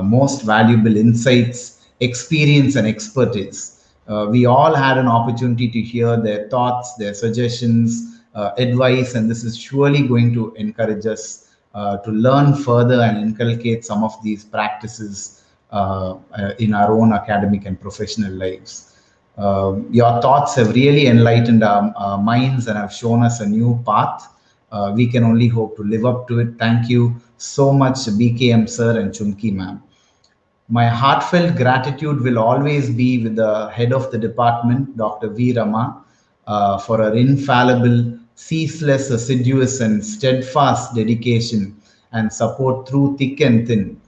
most valuable insights, experience, and expertise. We all had an opportunity to hear their thoughts, their suggestions, advice, and this is surely going to encourage us to learn further and inculcate some of these practices in our own academic and professional lives. Your thoughts have really enlightened our minds and have shown us a new path. We can only hope to live up to it. Thank you so much, BKM sir and Chumki ma'am. My heartfelt gratitude will always be with the head of the department, Dr. V. Rama, for her infallible, ceaseless, assiduous, and steadfast dedication and support through thick and thin.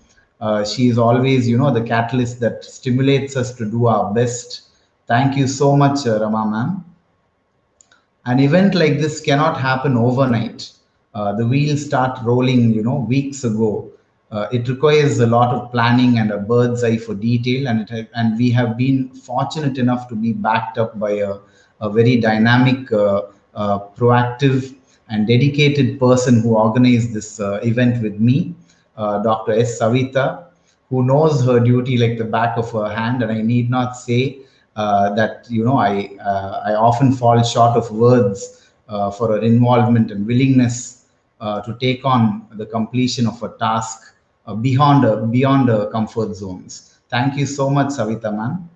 She is always, the catalyst that stimulates us to do our best. Thank you so much, Rama ma'am. An event like this cannot happen overnight. The wheels start rolling, weeks ago. It requires a lot of planning and a bird's eye for detail, and we have been fortunate enough to be backed up by a very dynamic, proactive, and dedicated person who organized this event with me, Dr. S. Savitha, who knows her duty like the back of her hand, and I need not say that I often fall short of words for her involvement and willingness to take on the completion of a task beyond her comfort zones. Thank you so much, Savitha ma'am.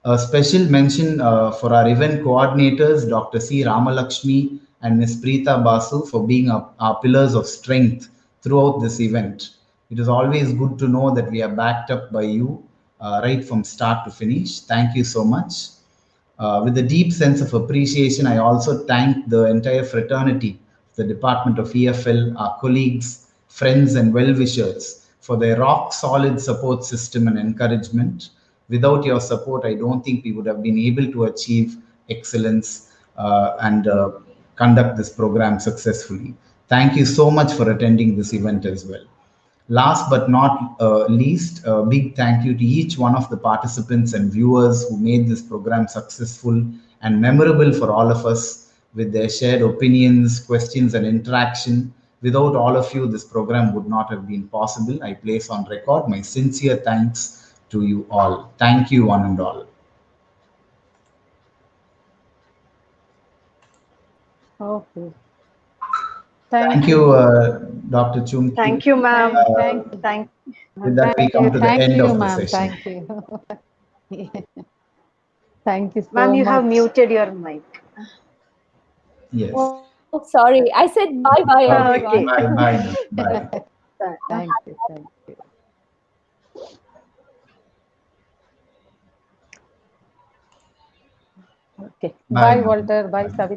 A special mention for our event coordinators, Dr. C. Ramalakshmi and Ms. Preeta Basu, for being our pillars of strength throughout this event. It is always good to know that we are backed up by you right from start to finish. Thank you so much. With a deep sense of appreciation, I also thank the entire fraternity, the Department of EFL, our colleagues, friends, and well-wishers for their rock-solid support system and encouragement. Without your support, I don't think we would have been able to achieve excellence and conduct this program successfully. Thank you so much for attending this event as well. Last but not least, a big thank you to each one of the participants and viewers who made this program successful and memorable for all of us with their shared opinions, questions, and interaction. Without all of you, this program would not have been possible. I place on record my sincere thanks to you all. Thank you, one and all. Okay. Thank you, Dr. Chumki. Thank you, ma'am. With that, we come to the end of the session. Thank you. Thank you so Ma'am, you much. have muted your mic. Yes. Oh, sorry. I said bye-bye, everyone. Okay. Bye. Bye. Thank you. Okay. Bye, Walter. Bye, Savitha.